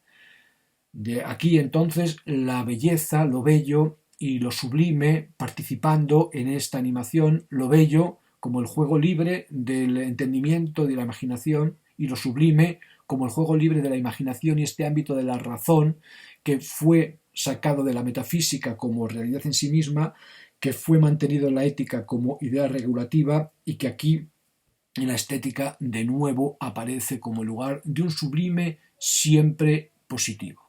De aquí entonces la belleza, lo bello y lo sublime participando en esta animación, lo bello como el juego libre del entendimiento, de la imaginación, y lo sublime como el juego libre de la imaginación y este ámbito de la razón que fue sacado de la metafísica como realidad en sí misma, que fue mantenido en la ética como idea regulativa y que aquí en la estética de nuevo aparece como lugar de un sublime siempre positivo.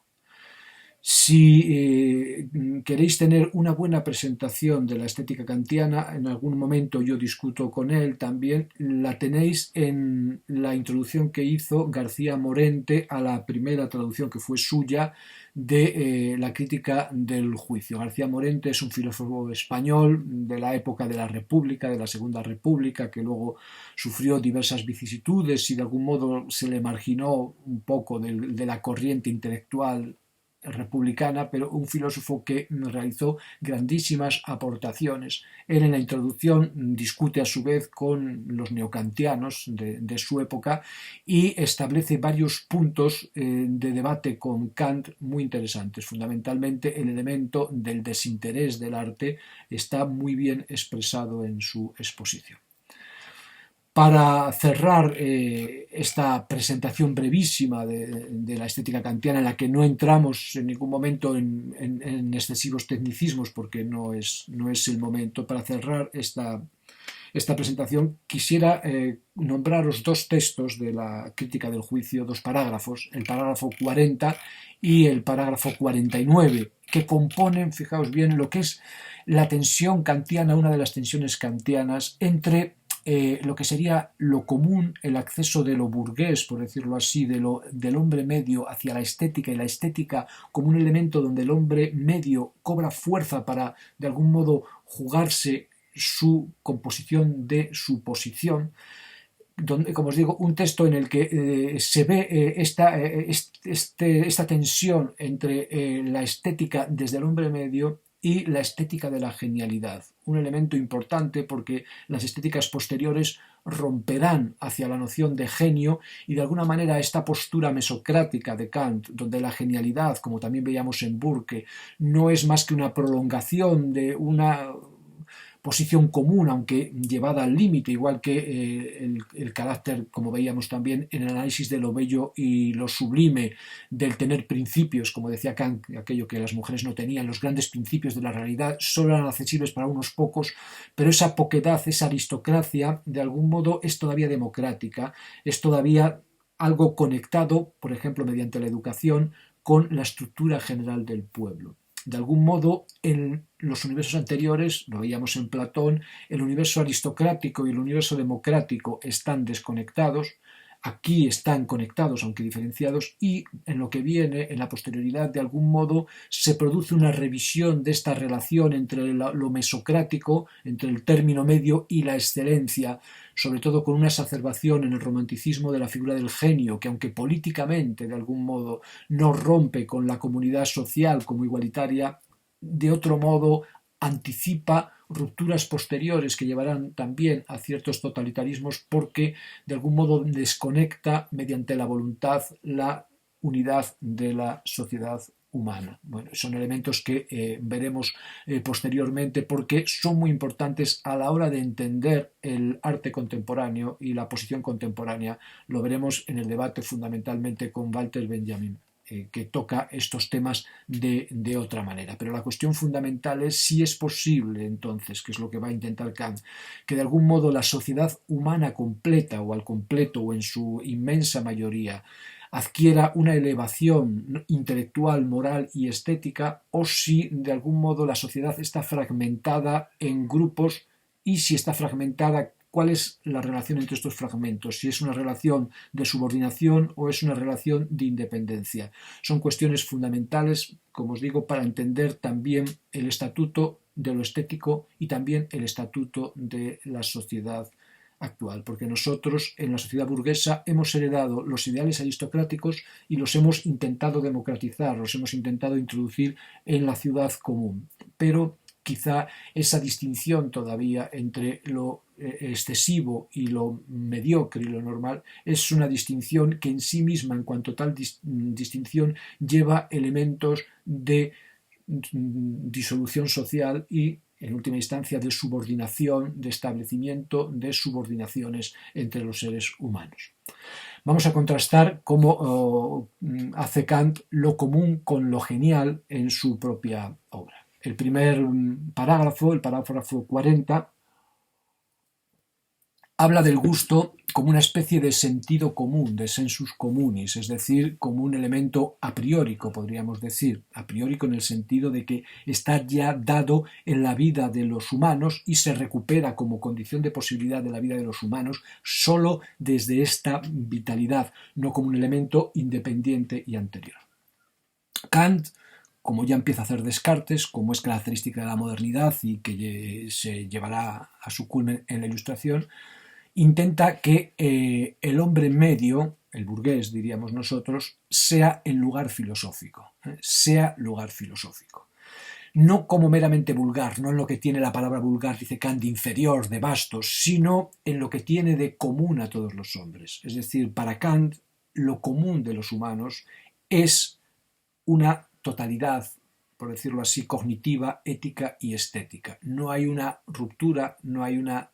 Si queréis tener una buena presentación de la estética kantiana, en algún momento yo discuto con él también, la tenéis en la introducción que hizo García Morente a la primera traducción que fue suya de la crítica del juicio. García Morente es un filósofo español de la época de la República, de la Segunda República, que luego sufrió diversas vicisitudes y de algún modo se le marginó un poco de la corriente intelectual republicana, pero un filósofo que realizó grandísimas aportaciones. Él en la introducción discute a su vez con los neocantianos de su época y establece varios puntos de debate con Kant muy interesantes. Fundamentalmente el elemento del desinterés del arte está muy bien expresado en su exposición. Para cerrar esta presentación brevísima de la estética kantiana, en la que no entramos en ningún momento en excesivos tecnicismos, porque no es el momento, para cerrar esta presentación quisiera nombraros dos textos de la crítica del juicio, dos parágrafos, el parágrafo 40 y el parágrafo 49, que componen, fijaos bien, lo que es la tensión kantiana, una de las tensiones kantianas entre lo que sería lo común, el acceso de lo burgués, por decirlo así, del hombre medio hacia la estética, y la estética como un elemento donde el hombre medio cobra fuerza para, de algún modo, jugarse su composición de su posición. Donde, como os digo, un texto en el que se ve esta tensión entre la estética desde el hombre medio y la estética de la genialidad, un elemento importante porque las estéticas posteriores romperán hacia la noción de genio y de alguna manera esta postura mesocrática de Kant, donde la genialidad, como también veíamos en Burke, no es más que una prolongación de una posición común, aunque llevada al límite, igual que el carácter, como veíamos también en el análisis de lo bello y lo sublime, del tener principios, como decía Kant, aquello que las mujeres no tenían, los grandes principios de la realidad solo eran accesibles para unos pocos, pero esa poquedad, esa aristocracia, de algún modo es todavía democrática, es todavía algo conectado, por ejemplo, mediante la educación, con la estructura general del pueblo. De algún modo, en los universos anteriores, lo veíamos en Platón, el universo aristocrático y el universo democrático están desconectados, aquí están conectados, aunque diferenciados, y en lo que viene, en la posterioridad, de algún modo, se produce una revisión de esta relación entre lo mesocrático, entre el término medio y la excelencia, sobre todo con una exacerbación en el romanticismo de la figura del genio, que aunque políticamente, de algún modo, no rompe con la comunidad social como igualitaria, de otro modo anticipa rupturas posteriores que llevarán también a ciertos totalitarismos porque de algún modo desconecta mediante la voluntad la unidad de la sociedad humana. Bueno, son elementos que veremos posteriormente porque son muy importantes a la hora de entender el arte contemporáneo y la posición contemporánea. Lo veremos en el debate fundamentalmente con Walter Benjamin, que toca estos temas de otra manera. Pero la cuestión fundamental es si es posible entonces, que es lo que va a intentar Kant, que de algún modo la sociedad humana completa o al completo o en su inmensa mayoría adquiera una elevación intelectual, moral y estética, o si de algún modo la sociedad está fragmentada en grupos y si está fragmentada, ¿cuál es la relación entre estos fragmentos? Si es una relación de subordinación o es una relación de independencia. Son cuestiones fundamentales, como os digo, para entender también el estatuto de lo estético y también el estatuto de la sociedad actual, porque nosotros en la sociedad burguesa hemos heredado los ideales aristocráticos y los hemos intentado democratizar, los hemos intentado introducir en la ciudad común, pero quizá esa distinción todavía entre lo excesivo y lo mediocre y lo normal es una distinción que en sí misma, en cuanto tal distinción, lleva elementos de disolución social y, en última instancia, de subordinación, de establecimiento de subordinaciones entre los seres humanos. Vamos a contrastar cómo hace Kant lo común con lo genial en su propia obra. El primer parágrafo, el parágrafo 40, habla del gusto como una especie de sentido común, de sensus communis, es decir, como un elemento a priórico, podríamos decir, a priórico en el sentido de que está ya dado en la vida de los humanos y se recupera como condición de posibilidad de la vida de los humanos solo desde esta vitalidad, no como un elemento independiente y anterior. Kant, como ya empieza a hacer Descartes, como es característica de la modernidad y que se llevará a su culmen en la Ilustración, intenta que el hombre medio, el burgués diríamos nosotros, sea el lugar filosófico, sea lugar filosófico. No como meramente vulgar, no en lo que tiene la palabra vulgar, dice Kant, de inferior, de bastos, sino en lo que tiene de común a todos los hombres. Es decir, para Kant, lo común de los humanos es una totalidad, por decirlo así, cognitiva, ética y estética. No hay una ruptura, no hay una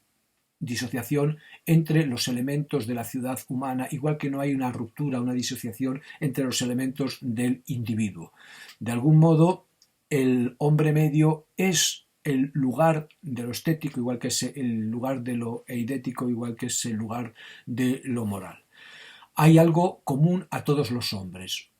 disociación entre los elementos de la ciudad humana, igual que no hay una ruptura, una disociación entre los elementos del individuo. De algún modo, el hombre medio es el lugar de lo estético, igual que es el lugar de lo eidético, igual que es el lugar de lo moral. Hay algo común a todos los hombres.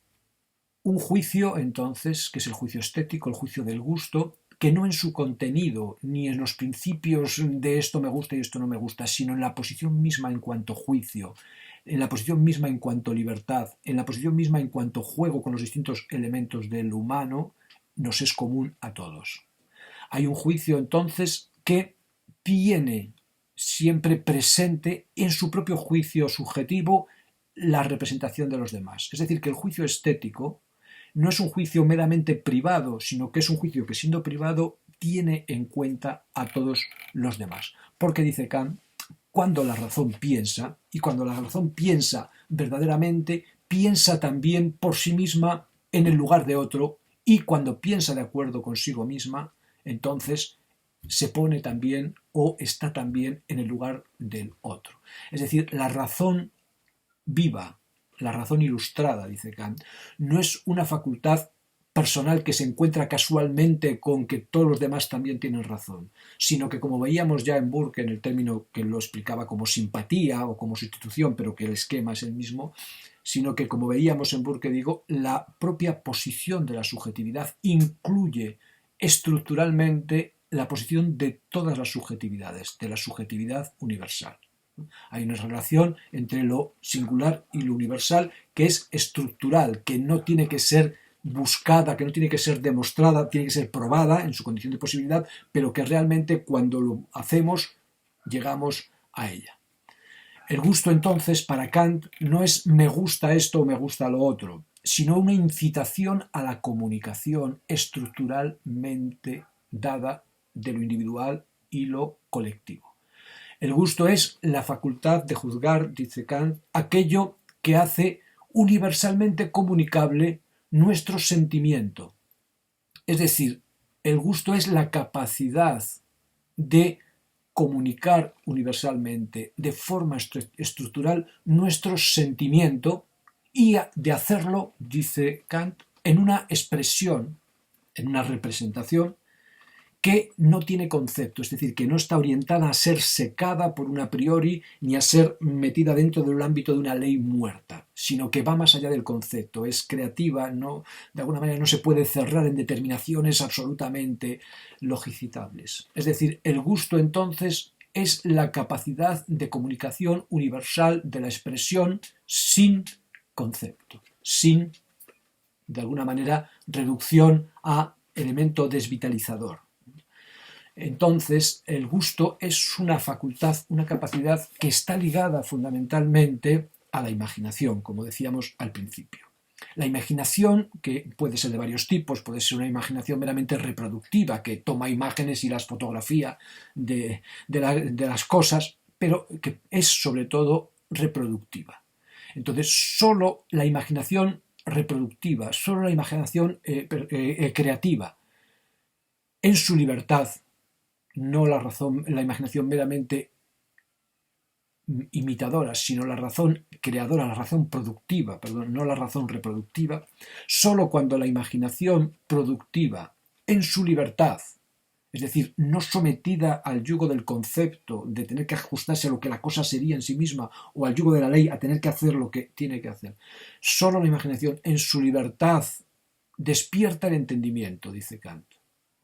Un juicio, entonces, que es el juicio estético, el juicio del gusto, que no en su contenido, ni en los principios de esto me gusta y esto no me gusta, sino en la posición misma en cuanto juicio, en la posición misma en cuanto libertad, en la posición misma en cuanto juego con los distintos elementos del humano, nos es común a todos. Hay un juicio, entonces, que tiene siempre presente en su propio juicio subjetivo la representación de los demás. Es decir, que el juicio estético no es un juicio meramente privado, sino que es un juicio que, siendo privado, tiene en cuenta a todos los demás. Porque, dice Kant, cuando la razón piensa, y cuando la razón piensa verdaderamente, piensa también por sí misma en el lugar de otro, y cuando piensa de acuerdo consigo misma, entonces se pone también o está también en el lugar del otro. Es decir, la razón viva, la razón ilustrada, dice Kant, no es una facultad personal que se encuentra casualmente con que todos los demás también tienen razón, sino que, como veíamos ya en Burke, en el término que lo explicaba como simpatía o como sustitución, pero que el esquema es el mismo, sino que, como veíamos en Burke, digo, la propia posición de la subjetividad incluye estructuralmente la posición de todas las subjetividades, de la subjetividad universal. Hay una relación entre lo singular y lo universal que es estructural, que no tiene que ser buscada, que no tiene que ser demostrada, tiene que ser probada en su condición de posibilidad, pero que realmente cuando lo hacemos llegamos a ella. El gusto, entonces, para Kant no es me gusta esto o me gusta lo otro, sino una incitación a la comunicación estructuralmente dada de lo individual y lo colectivo. El gusto es la facultad de juzgar, dice Kant, aquello que hace universalmente comunicable nuestro sentimiento. Es decir, el gusto es la capacidad de comunicar universalmente, de forma estructural, nuestro sentimiento y de hacerlo, dice Kant, en una expresión, en una representación que no tiene concepto, es decir, que no está orientada a ser secada por un a priori ni a ser metida dentro del ámbito de una ley muerta, sino que va más allá del concepto, es creativa, no, de alguna manera no se puede cerrar en determinaciones absolutamente logicitables. Es decir, el gusto entonces es la capacidad de comunicación universal de la expresión sin concepto, sin, de alguna manera, reducción a elemento desvitalizador. Entonces, el gusto es una facultad, una capacidad que está ligada fundamentalmente a la imaginación, como decíamos al principio. La imaginación, que puede ser de varios tipos, puede ser una imaginación meramente reproductiva, que toma imágenes y las fotografía de las cosas, pero que es sobre todo reproductiva. Entonces, solo la imaginación reproductiva, solo la imaginación creativa, en su libertad, no la razón, la imaginación meramente imitadora, sino la razón creadora, la razón productiva, perdón, no la razón reproductiva, solo cuando la imaginación productiva, en su libertad, es decir, no sometida al yugo del concepto, de tener que ajustarse a lo que la cosa sería en sí misma, o al yugo de la ley, a tener que hacer lo que tiene que hacer. Solo la imaginación, en su libertad, despierta el entendimiento, dice Kant.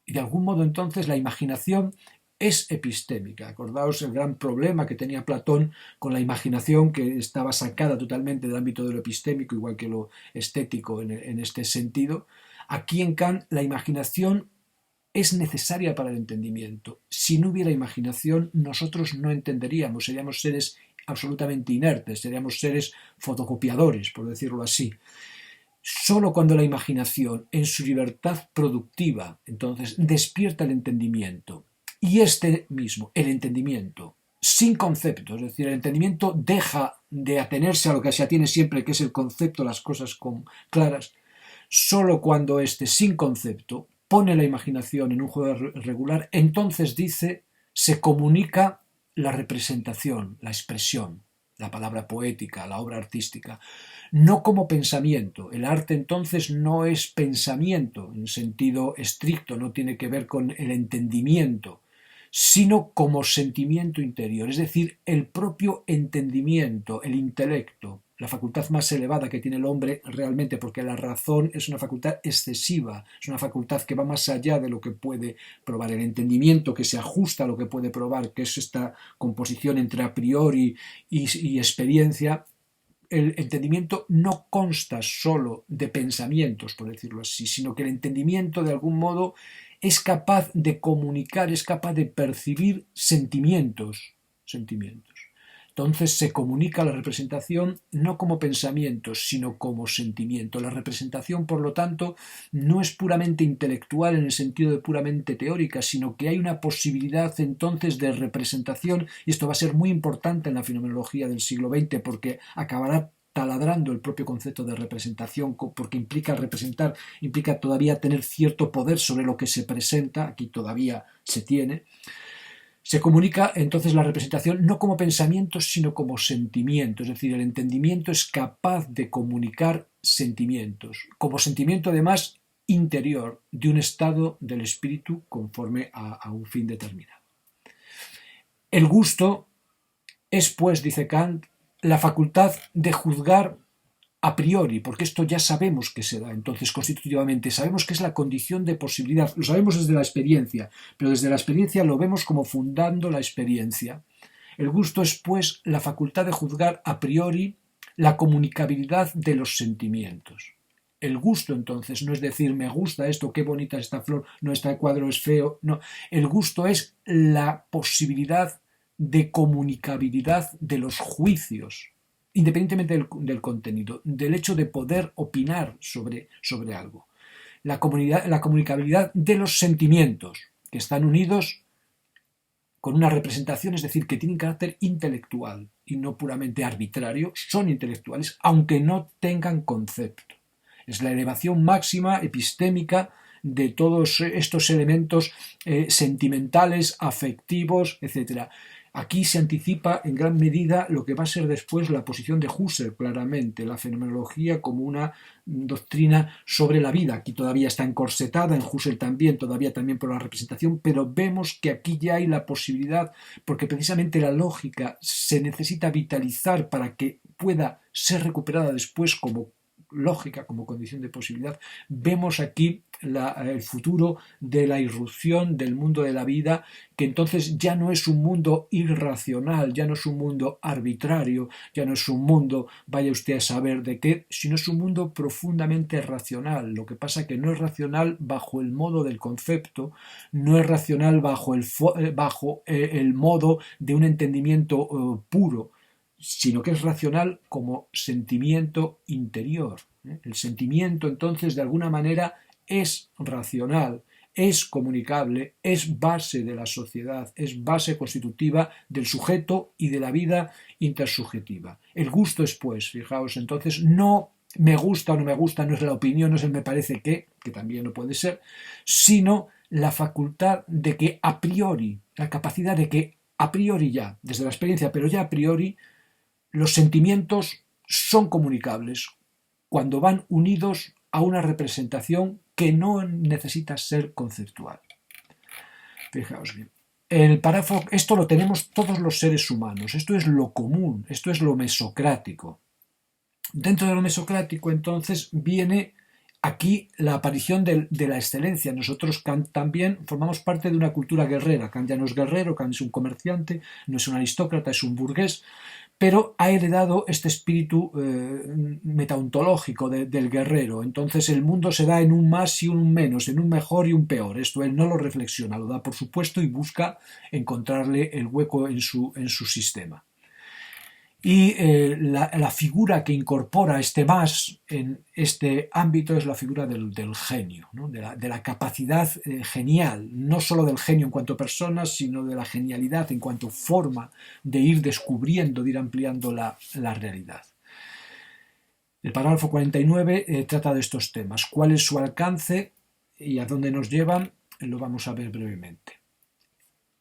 Y de algún modo entonces la imaginación es epistémica. Acordaos el gran problema que tenía Platón con la imaginación, que estaba sacada totalmente del ámbito de lo epistémico, igual que lo estético en este sentido. Aquí en Kant la imaginación es necesaria para el entendimiento. Si no hubiera imaginación, nosotros no entenderíamos, seríamos seres absolutamente inertes, seríamos seres fotocopiadores, por decirlo así. Solo cuando la imaginación, en su libertad productiva, entonces despierta el entendimiento, y este mismo, el entendimiento, sin conceptos, es decir, el entendimiento deja de atenerse a lo que se atiene siempre, que es el concepto, las cosas claras, solo cuando este, sin concepto, pone la imaginación en un juego regular, entonces dice, se comunica la representación, la expresión, la palabra poética, la obra artística, no como pensamiento. El arte entonces no es pensamiento en sentido estricto, no tiene que ver con el entendimiento, sino como sentimiento interior, es decir, el propio entendimiento, el intelecto, la facultad más elevada que tiene el hombre realmente, porque la razón es una facultad excesiva, es una facultad que va más allá de lo que puede probar. El entendimiento que se ajusta a lo que puede probar, que es esta composición entre a priori y experiencia. El entendimiento no consta solo de pensamientos, por decirlo así, sino que el entendimiento de algún modo es capaz de comunicar, es capaz de percibir sentimientos. Entonces se comunica la representación no como pensamientos, sino como sentimiento. La representación, por lo tanto, no es puramente intelectual en el sentido de puramente teórica, sino que hay una posibilidad entonces de representación, y esto va a ser muy importante en la fenomenología del siglo XX, porque acabará taladrando el propio concepto de representación, porque implica representar, implica todavía tener cierto poder sobre lo que se presenta, aquí todavía se tiene. Se comunica entonces la representación no como pensamiento, sino como sentimiento, es decir, el entendimiento es capaz de comunicar sentimientos, como sentimiento además interior de un estado del espíritu conforme a un fin determinado. El gusto es, pues, dice Kant, la facultad de juzgar a priori, porque esto ya sabemos que se da, entonces constitutivamente sabemos que es la condición de posibilidad, lo sabemos desde la experiencia, pero desde la experiencia lo vemos como fundando la experiencia. El gusto es, pues, la facultad de juzgar a priori la comunicabilidad de los sentimientos. El gusto, entonces, no es decir, me gusta esto, qué bonita esta flor, no, este cuadro es feo, no. El gusto es la posibilidad de comunicabilidad de los juicios, independientemente del contenido, del hecho de poder opinar sobre algo. La comunicabilidad de los sentimientos, que están unidos con una representación, es decir, que tienen carácter intelectual y no puramente arbitrario, son intelectuales, aunque no tengan concepto. Es la elevación máxima epistémica de todos estos elementos sentimentales, afectivos, etc. Aquí se anticipa en gran medida lo que va a ser después la posición de Husserl, claramente, la fenomenología como una doctrina sobre la vida. Aquí todavía está encorsetada, en Husserl también, todavía también por la representación, pero vemos que aquí ya hay la posibilidad, porque precisamente la lógica se necesita vitalizar para que pueda ser recuperada después como lógica, como condición de posibilidad. Vemos aquí el futuro de la irrupción del mundo de la vida, que entonces ya no es un mundo irracional, ya no es un mundo arbitrario, ya no es un mundo, vaya usted a saber de qué, sino es un mundo profundamente racional. Lo que pasa que no es racional bajo el modo del concepto, no es racional bajo el modo de un entendimiento puro, sino que es racional como sentimiento interior. El sentimiento, entonces, de alguna manera es racional, es comunicable, es base de la sociedad, es base constitutiva del sujeto y de la vida intersubjetiva. El gusto es, pues, fijaos, entonces, no me gusta o no me gusta, no es la opinión, no es el me parece que también lo puede ser, sino la facultad de que a priori, la capacidad de que a priori ya, desde la experiencia, pero ya a priori, los sentimientos son comunicables cuando van unidos a una representación que no necesita ser conceptual. Fijaos bien. El párrafo, esto lo tenemos todos los seres humanos, esto es lo común, esto es lo mesocrático. Dentro de lo mesocrático, entonces, viene aquí la aparición de la excelencia. Nosotros, Kant, también formamos parte de una cultura guerrera. Kant ya no es guerrero, Kant es un comerciante, no es un aristócrata, es un burgués, pero ha heredado este espíritu metaontológico del guerrero. Entonces el mundo se da en un más y un menos, en un mejor y un peor. Esto él no lo reflexiona, lo da por supuesto y busca encontrarle el hueco en su sistema. Y la figura que incorpora este más en este ámbito es la figura del genio, ¿no? de la capacidad genial, no solo del genio en cuanto a personas, sino de la genialidad en cuanto a forma de ir descubriendo, de ir ampliando la realidad. El párrafo 49 trata de estos temas. ¿Cuál es su alcance y a dónde nos llevan? Lo vamos a ver brevemente.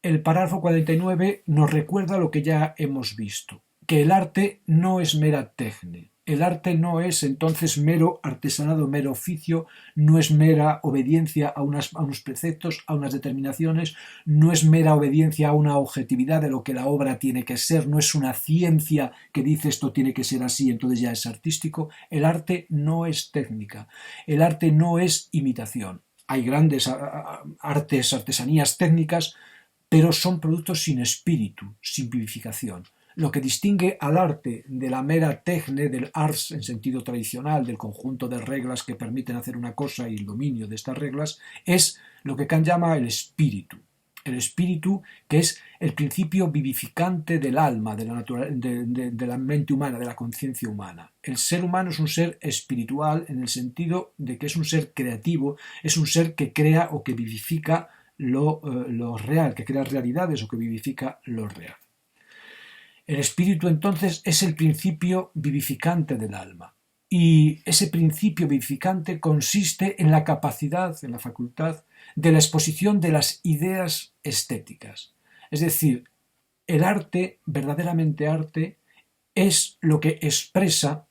El párrafo 49 nos recuerda lo que ya hemos visto, que el arte no es mera técnica. El arte no es entonces mero artesanado, mero oficio, no es mera obediencia a unos preceptos, a unas determinaciones, no es mera obediencia a una objetividad de lo que la obra tiene que ser, no es una ciencia que dice esto tiene que ser así, entonces ya es artístico. El arte no es técnica, el arte no es imitación. Hay grandes artes, artesanías técnicas, pero son productos sin espíritu, sin vivificación. Lo que distingue al arte de la mera techne, del ars en sentido tradicional, del conjunto de reglas que permiten hacer una cosa y el dominio de estas reglas, es lo que Kant llama el espíritu. El espíritu, que es el principio vivificante del alma, de la mente humana, de la conciencia humana. El ser humano es un ser espiritual en el sentido de que es un ser creativo, es un ser que crea o que vivifica lo real, que crea realidades o que vivifica lo real. El espíritu entonces es el principio vivificante del alma y ese principio vivificante consiste en la capacidad, en la facultad de la exposición de las ideas estéticas. Es decir, el arte, verdaderamente arte, es lo que expresa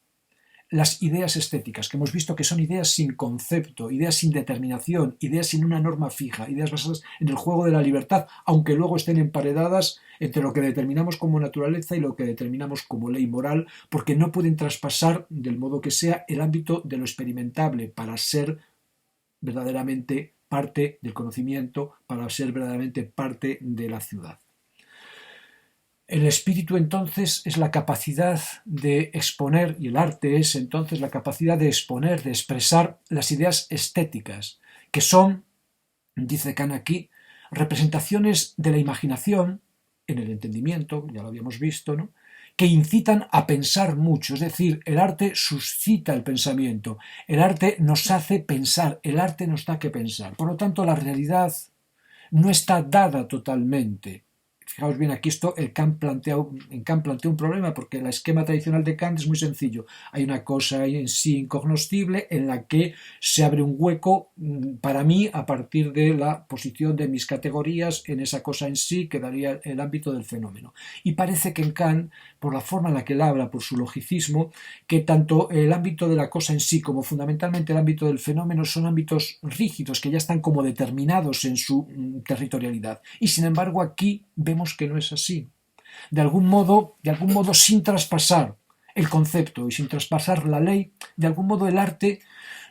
las ideas estéticas, que hemos visto que son ideas sin concepto, ideas sin determinación, ideas sin una norma fija, ideas basadas en el juego de la libertad, aunque luego estén emparedadas entre lo que determinamos como naturaleza y lo que determinamos como ley moral, porque no pueden traspasar, del modo que sea, el ámbito de lo experimentable para ser verdaderamente parte del conocimiento, para ser verdaderamente parte de la ciudad. El espíritu entonces es la capacidad de exponer, y el arte es entonces la capacidad de exponer, de expresar las ideas estéticas, que son, dice Kant aquí, representaciones de la imaginación, en el entendimiento, ya lo habíamos visto, ¿no?, que incitan a pensar mucho, es decir, el arte suscita el pensamiento, el arte nos hace pensar, el arte nos da que pensar. Por lo tanto, la realidad no está dada totalmente. Fijaos bien, aquí Kant plantea un problema porque el esquema tradicional de Kant es muy sencillo. Hay una cosa en sí incognoscible en la que se abre un hueco para mí a partir de la posición de mis categorías en esa cosa en sí que daría el ámbito del fenómeno. Y parece que en Kant, por la forma en la que él habla, por su logicismo, que tanto el ámbito de la cosa en sí como fundamentalmente el ámbito del fenómeno son ámbitos rígidos que ya están como determinados en su territorialidad. Y sin embargo aquí vemos que no es así. De algún modo, sin traspasar el concepto y sin traspasar la ley, de algún modo el arte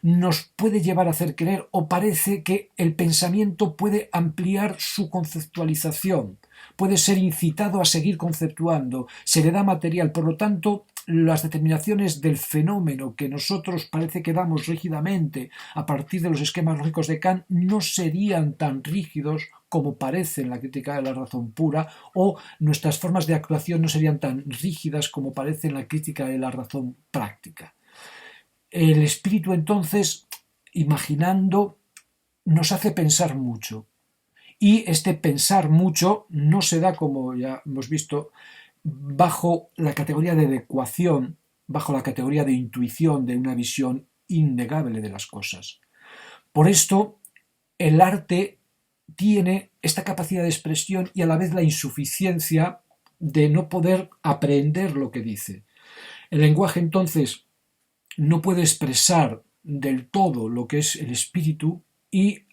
nos puede llevar a hacer creer, o parece que el pensamiento puede ampliar su conceptualización, puede ser incitado a seguir conceptuando, se le da material, por lo tanto, las determinaciones del fenómeno que nosotros parece que damos rígidamente a partir de los esquemas lógicos de Kant no serían tan rígidos como parece en la crítica de la razón pura, o nuestras formas de actuación no serían tan rígidas como parece en la crítica de la razón práctica. El espíritu, entonces, imaginando, nos hace pensar mucho. Y este pensar mucho no se da, como ya hemos visto, bajo la categoría de adecuación, bajo la categoría de intuición, de una visión innegable de las cosas. Por esto, el arte tiene esta capacidad de expresión y a la vez la insuficiencia de no poder aprehender lo que dice. El lenguaje, entonces, no puede expresar del todo lo que es el espíritu y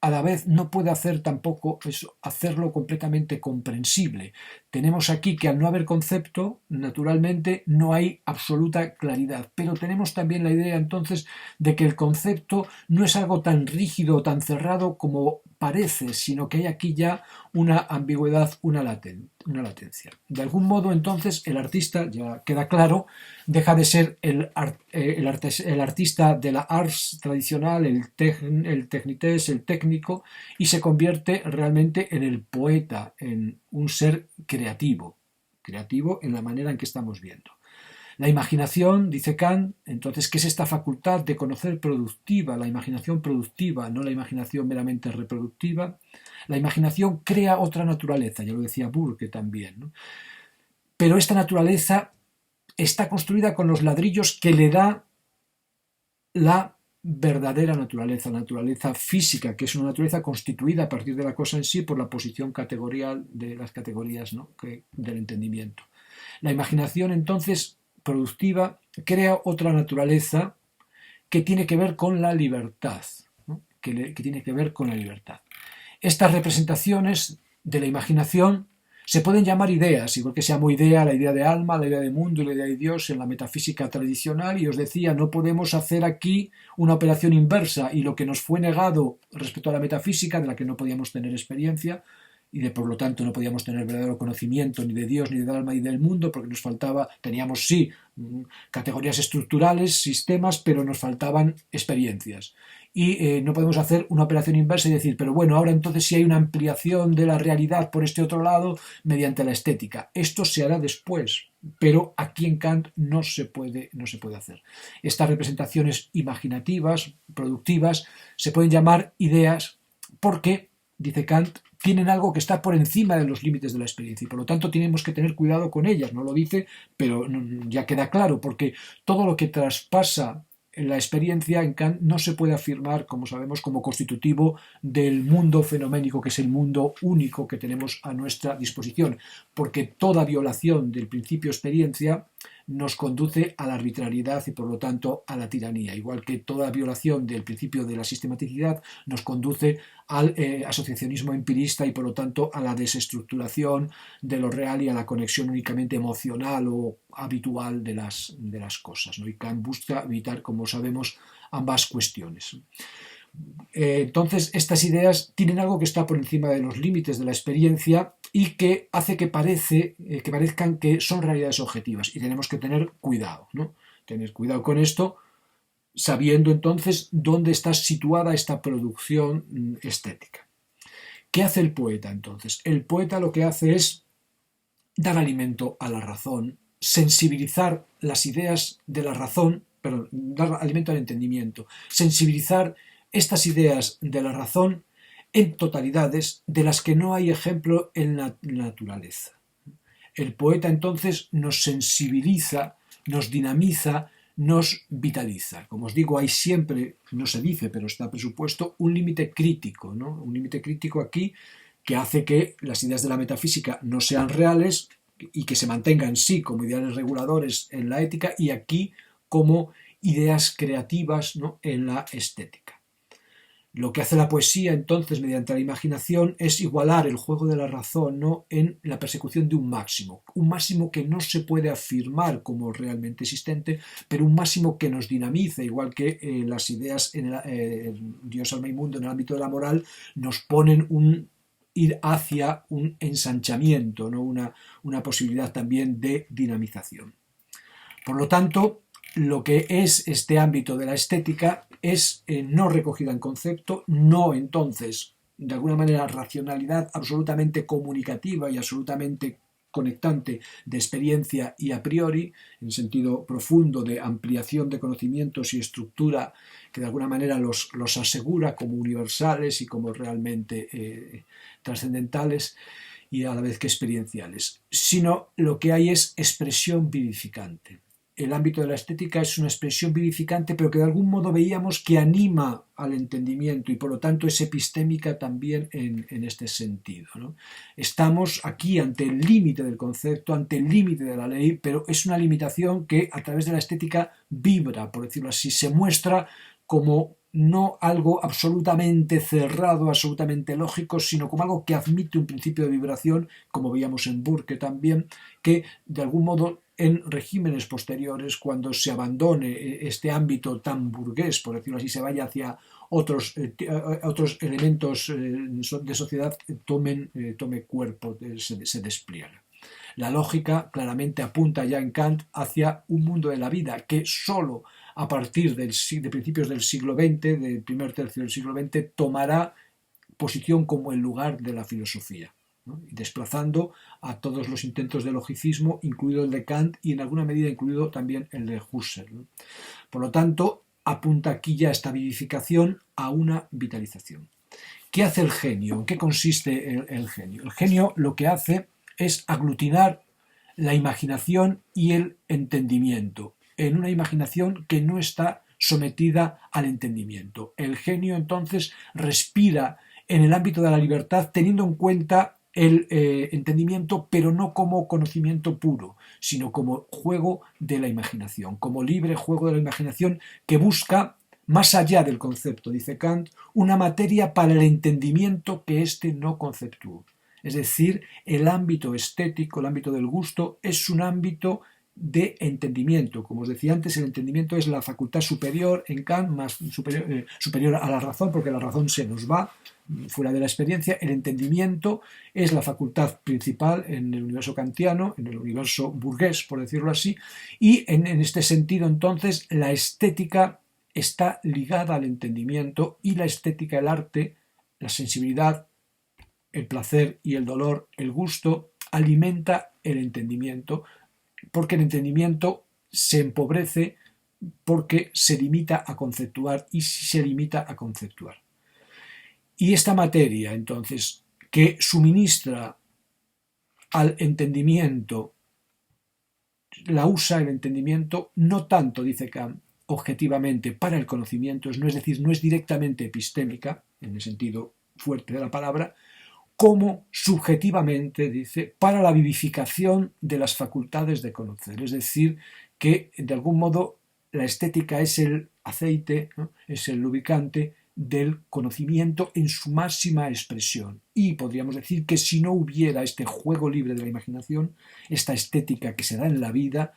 a la vez no puede hacer tampoco eso, hacerlo completamente comprensible. Tenemos aquí que al no haber concepto, naturalmente no hay absoluta claridad, pero tenemos también la idea entonces de que el concepto no es algo tan rígido o tan cerrado como parece, sino que hay aquí ya una ambigüedad, una latencia. De algún modo entonces el artista, ya queda claro, deja de ser el artista de la ars tradicional, el technites, el técnico, y se convierte realmente en el poeta, en un ser creativo en la manera en que estamos viendo. La imaginación, dice Kant, entonces, ¿qué es esta facultad de conocer productiva? La imaginación productiva, no la imaginación meramente reproductiva. La imaginación crea otra naturaleza, ya lo decía Burke también, ¿no? Pero esta naturaleza está construida con los ladrillos que le da la verdadera naturaleza, la naturaleza física, que es una naturaleza constituida a partir de la cosa en sí por la posición categorial de las categorías, ¿no?, del entendimiento. La imaginación, entonces, productiva, crea otra naturaleza que tiene que ver con la libertad, ¿no?, que tiene que ver con la libertad. Estas representaciones de la imaginación se pueden llamar ideas, igual que se llamó idea la idea de alma, la idea de mundo y la idea de Dios en la metafísica tradicional, y os decía, no podemos hacer aquí una operación inversa, y lo que nos fue negado respecto a la metafísica, de la que no podíamos tener experiencia, y por lo tanto no podíamos tener verdadero conocimiento ni de Dios, ni del alma, ni del mundo, porque nos faltaba, teníamos sí categorías estructurales, sistemas, pero nos faltaban experiencias. Y no podemos hacer una operación inversa y decir, pero bueno, ahora entonces sí hay una ampliación de la realidad por este otro lado mediante la estética. Esto se hará después, pero aquí en Kant no se puede hacer. Estas representaciones imaginativas, productivas, se pueden llamar ideas porque, dice Kant, tienen algo que está por encima de los límites de la experiencia y por lo tanto tenemos que tener cuidado con ellas. No lo dice, pero ya queda claro, porque todo lo que traspasa la experiencia en Kant no se puede afirmar, como sabemos, como constitutivo del mundo fenoménico, que es el mundo único que tenemos a nuestra disposición, porque toda violación del principio experiencia nos conduce a la arbitrariedad y por lo tanto a la tiranía, igual que toda violación del principio de la sistematicidad nos conduce al asociacionismo empirista y por lo tanto a la desestructuración de lo real y a la conexión únicamente emocional o habitual de las cosas, ¿no? Y Kant busca evitar, como sabemos, ambas cuestiones. Entonces, estas ideas tienen algo que está por encima de los límites de la experiencia y que hace que parezcan que son realidades objetivas y tenemos que tener cuidado, ¿no? Tener cuidado con esto, sabiendo entonces dónde está situada esta producción estética. ¿Qué hace el poeta entonces? El poeta lo que hace es dar alimento a la razón, sensibilizar las ideas de la razón, perdón, dar alimento al entendimiento, sensibilizar estas ideas de la razón en totalidades de las que no hay ejemplo en la naturaleza. El poeta entonces nos sensibiliza, nos dinamiza, nos vitaliza. Como os digo, hay siempre, no se dice, pero está presupuesto, un límite crítico, ¿no? Un límite crítico aquí que hace que las ideas de la metafísica no sean reales y que se mantengan sí como ideales reguladores en la ética y aquí como ideas creativas, ¿no?, en la estética. Lo que hace la poesía entonces mediante la imaginación es igualar el juego de la razón, ¿no?, en la persecución de un máximo que no se puede afirmar como realmente existente, pero un máximo que nos dinamiza, igual que las ideas en Dios, alma y mundo en el ámbito de la moral nos ponen ir hacia un ensanchamiento, ¿no?, una posibilidad también de dinamización. Por lo tanto, lo que es este ámbito de la estética es no recogida en concepto, no entonces, de alguna manera, racionalidad absolutamente comunicativa y absolutamente conectante de experiencia y a priori, en sentido profundo de ampliación de conocimientos y estructura que de alguna manera los asegura como universales y como realmente trascendentales y a la vez que experienciales, sino lo que hay es expresión vivificante. El ámbito de la estética es una expresión vivificante, pero que de algún modo veíamos que anima al entendimiento y por lo tanto es epistémica también en este sentido, ¿no? Estamos aquí ante el límite del concepto, ante el límite de la ley, pero es una limitación que a través de la estética vibra, por decirlo así, se muestra como no algo absolutamente cerrado, absolutamente lógico, sino como algo que admite un principio de vibración, como veíamos en Burke también, que de algún modo en regímenes posteriores, cuando se abandone este ámbito tan burgués, por decirlo así, se vaya hacia otros elementos de sociedad, tome cuerpo, se despliega. La lógica claramente apunta ya en Kant hacia un mundo de la vida que solo a partir de principios del siglo XX, del primer tercio del siglo XX, tomará posición como el lugar de la filosofía, ¿no? Desplazando a todos los intentos de logicismo, incluido el de Kant y en alguna medida incluido también el de Husserl, ¿no? Por lo tanto, apunta aquí ya esta vivificación a una vitalización. ¿Qué hace el genio? ¿En qué consiste el genio? El genio lo que hace es aglutinar la imaginación y el entendimiento en una imaginación que no está sometida al entendimiento. El genio entonces respira en el ámbito de la libertad teniendo en cuenta el entendimiento, pero no como conocimiento puro, sino como juego de la imaginación, como libre juego de la imaginación que busca, más allá del concepto, dice Kant, una materia para el entendimiento que éste no conceptúa. Es decir, el ámbito estético, el ámbito del gusto, es un ámbito de entendimiento. Como os decía antes, el entendimiento es la facultad superior en Kant, más superior a la razón, porque la razón se nos va fuera de la experiencia. El entendimiento es la facultad principal en el universo kantiano, en el universo burgués, por decirlo así, y en este sentido, entonces, la estética está ligada al entendimiento y la estética, el arte, la sensibilidad, el placer y el dolor, el gusto, alimenta el entendimiento, porque el entendimiento se empobrece porque se limita a conceptuar y se limita a conceptuar. Y esta materia, entonces, que suministra al entendimiento, la usa el entendimiento no tanto, dice Kant, objetivamente para el conocimiento, es decir, no es directamente epistémica, en el sentido fuerte de la palabra, como subjetivamente, dice, para la vivificación de las facultades de conocer. Es decir, que de algún modo la estética es el aceite, ¿no? Es el lubricante del conocimiento en su máxima expresión. Y podríamos decir que si no hubiera este juego libre de la imaginación, esta estética que se da en la vida,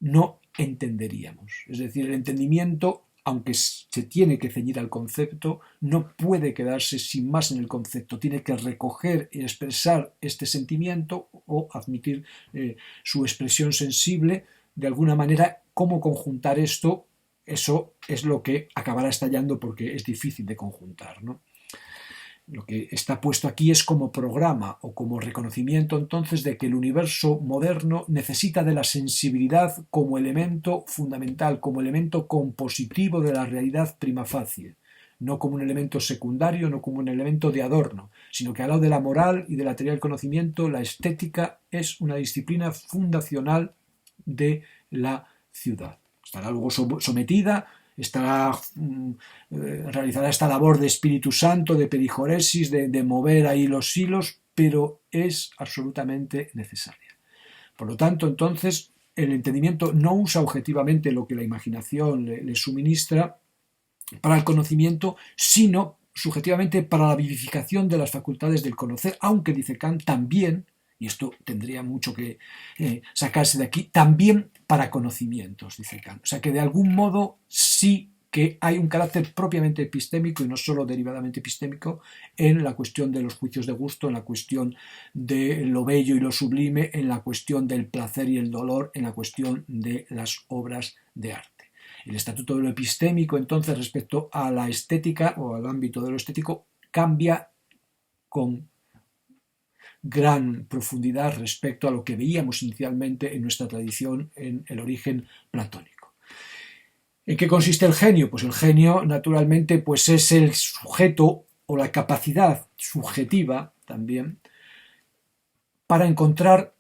no entenderíamos. Es decir, el entendimiento, aunque se tiene que ceñir al concepto, no puede quedarse sin más en el concepto, tiene que recoger y expresar este sentimiento o admitir su expresión sensible. De alguna manera, cómo conjuntar esto, eso es lo que acabará estallando porque es difícil de conjuntar, ¿no? Lo que está puesto aquí es como programa o como reconocimiento entonces de que el universo moderno necesita de la sensibilidad como elemento fundamental, como elemento compositivo de la realidad prima facie, no como un elemento secundario, no como un elemento de adorno, sino que al lado de la moral y de la teoría del conocimiento, la estética es una disciplina fundacional de la ciudad. Estará luego sometida, realizará esta labor de Espíritu Santo, de perijoresis, de mover ahí los hilos, pero es absolutamente necesaria. Por lo tanto, entonces, el entendimiento no usa objetivamente lo que la imaginación le suministra para el conocimiento, sino subjetivamente para la vivificación de las facultades del conocer, aunque, dice Kant, también, y esto tendría mucho que sacarse de aquí, también para conocimientos, dice Kant. O sea que de algún modo sí que hay un carácter propiamente epistémico y no solo derivadamente epistémico en la cuestión de los juicios de gusto, en la cuestión de lo bello y lo sublime, en la cuestión del placer y el dolor, en la cuestión de las obras de arte. El estatuto de lo epistémico, entonces, respecto a la estética o al ámbito de lo estético, cambia con gran profundidad respecto a lo que veíamos inicialmente en nuestra tradición en el origen platónico. ¿En qué consiste el genio? Pues el genio, naturalmente, pues es el sujeto o la capacidad subjetiva también para encontrar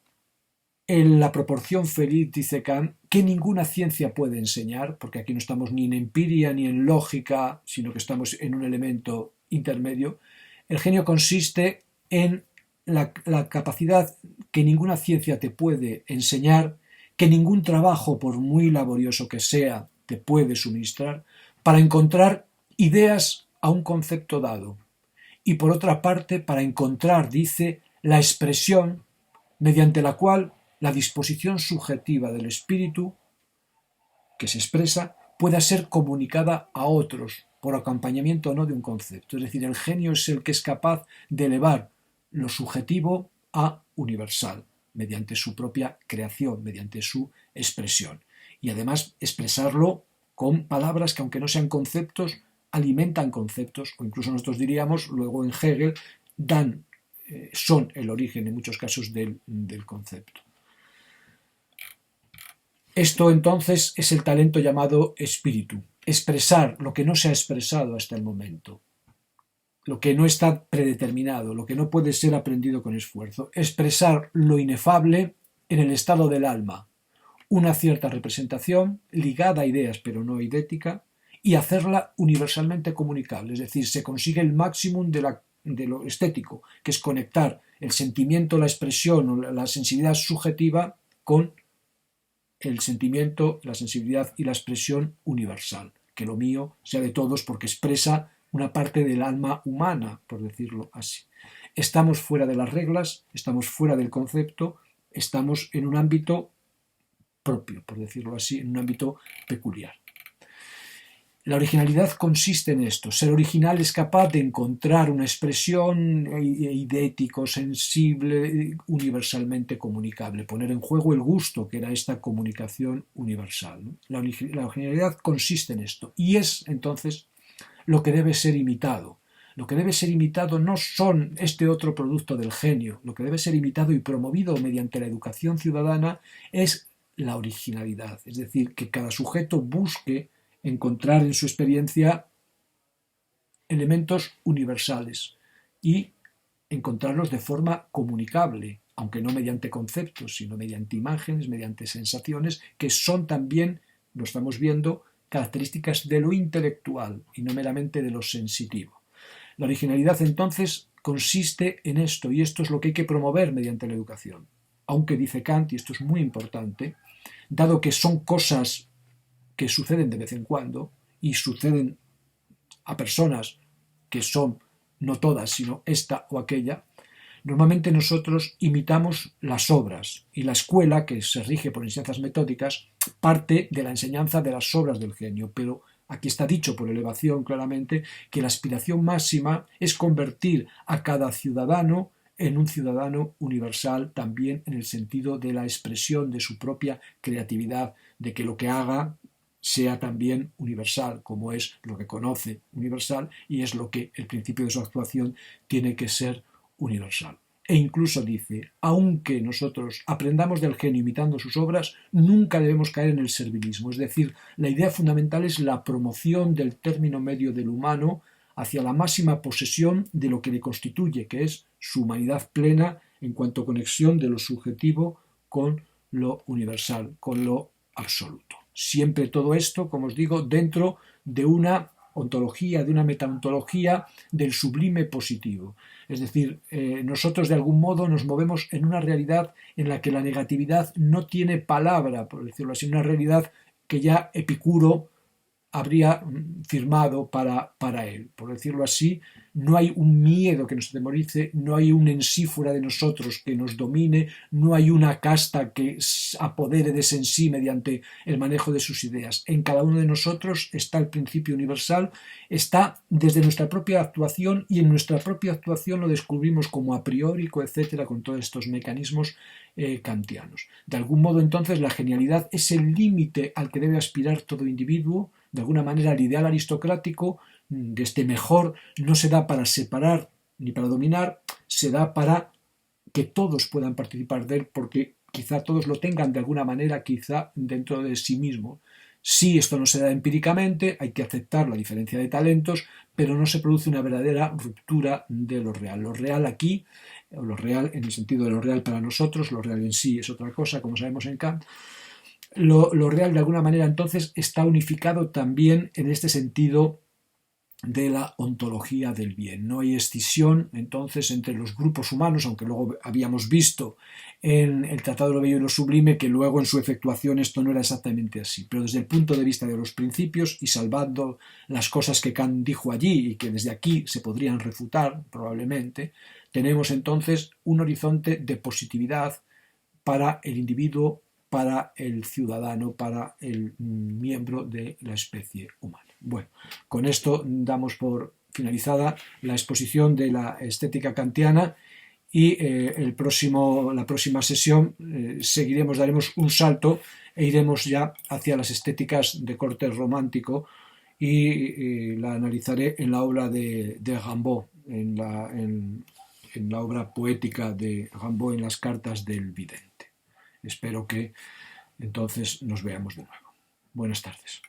en la proporción feliz, dice Kant, que ninguna ciencia puede enseñar, porque aquí no estamos ni en empiria ni en lógica, sino que estamos en un elemento intermedio. El genio consiste en la capacidad que ninguna ciencia te puede enseñar, que ningún trabajo, por muy laborioso que sea, te puede suministrar, para encontrar ideas a un concepto dado. Y por otra parte, para encontrar, dice, la expresión mediante la cual la disposición subjetiva del espíritu que se expresa pueda ser comunicada a otros por acompañamiento o no de un concepto. Es decir, el genio es el que es capaz de elevar lo subjetivo a universal mediante su propia creación, mediante su expresión. Y además expresarlo con palabras que, aunque no sean conceptos, alimentan conceptos, o incluso nosotros diríamos, luego en Hegel, son el origen en muchos casos del concepto. Esto entonces es el talento llamado espíritu, expresar lo que no se ha expresado hasta el momento, lo que no está predeterminado, lo que no puede ser aprendido con esfuerzo, expresar lo inefable en el estado del alma, una cierta representación ligada a ideas pero no idética, y hacerla universalmente comunicable, es decir, se consigue el máximo de lo estético, que es conectar el sentimiento, la expresión o la sensibilidad subjetiva con el sentimiento, la sensibilidad y la expresión universal, que lo mío sea de todos porque expresa una parte del alma humana, por decirlo así. Estamos fuera de las reglas, estamos fuera del concepto, estamos en un ámbito propio, por decirlo así, en un ámbito peculiar. La originalidad consiste en esto. Ser original es capaz de encontrar una expresión idético, sensible, universalmente comunicable, poner en juego el gusto que era esta comunicación universal. La originalidad consiste en esto y es entonces lo que debe ser imitado. Lo que debe ser imitado no son este otro producto del genio, lo que debe ser imitado y promovido mediante la educación ciudadana es la originalidad, es decir, que cada sujeto busque encontrar en su experiencia elementos universales y encontrarlos de forma comunicable, aunque no mediante conceptos, sino mediante imágenes, mediante sensaciones, que son también, lo estamos viendo, características de lo intelectual y no meramente de lo sensitivo. La originalidad entonces consiste en esto, y esto es lo que hay que promover mediante la educación. Aunque dice Kant, y esto es muy importante, dado que son cosas que suceden de vez en cuando y suceden a personas que son no todas, sino esta o aquella, normalmente nosotros imitamos las obras y la escuela, que se rige por enseñanzas metódicas, parte de la enseñanza de las obras del genio, pero aquí está dicho por elevación claramente que la aspiración máxima es convertir a cada ciudadano en un ciudadano universal también en el sentido de la expresión de su propia creatividad, de que lo que haga sea también universal, como es lo que conoce universal y es lo que el principio de su actuación tiene que ser universal. E incluso dice, aunque nosotros aprendamos del genio imitando sus obras, nunca debemos caer en el servilismo, es decir, la idea fundamental es la promoción del término medio del humano hacia la máxima posesión de lo que le constituye, que es su humanidad plena en cuanto a conexión de lo subjetivo con lo universal, con lo absoluto. Siempre todo esto, como os digo, dentro de una ontología, de una metaontología del sublime positivo. Es decir, nosotros de algún modo nos movemos en una realidad en la que la negatividad no tiene palabra, por decirlo así, una realidad que ya Epicuro habría firmado para él. Por decirlo así, no hay un miedo que nos atemorice, no hay un en sí fuera de nosotros que nos domine, no hay una casta que apodere de en sí mediante el manejo de sus ideas. En cada uno de nosotros está el principio universal, está desde nuestra propia actuación, y en nuestra propia actuación lo descubrimos como a priórico, etcétera, con todos estos mecanismos kantianos. De algún modo, entonces, la genialidad es el límite al que debe aspirar todo individuo. De alguna manera, el ideal aristocrático de este mejor no se da para separar ni para dominar, se da para que todos puedan participar de él, porque quizá todos lo tengan de alguna manera, quizá dentro de sí mismo. Si esto no se da empíricamente, hay que aceptar la diferencia de talentos, pero no se produce una verdadera ruptura de lo real. Lo real aquí, o lo real en el sentido de lo real para nosotros, lo real en sí es otra cosa, como sabemos en Kant. Lo real de alguna manera entonces está unificado también en este sentido de la ontología del bien. No hay escisión entonces entre los grupos humanos, aunque luego habíamos visto en el Tratado de lo Bello y lo Sublime que luego en su efectuación esto no era exactamente así. Pero desde el punto de vista de los principios, y salvando las cosas que Kant dijo allí y que desde aquí se podrían refutar probablemente, tenemos entonces un horizonte de positividad para el individuo, para el ciudadano, para el miembro de la especie humana. Bueno, con esto damos por finalizada la exposición de la estética kantiana, y la próxima sesión daremos un salto e iremos ya hacia las estéticas de corte romántico, y la analizaré en la obra de Rimbaud, en la obra poética de Rimbaud, en las cartas del vidente. Espero que entonces nos veamos de nuevo. Buenas tardes.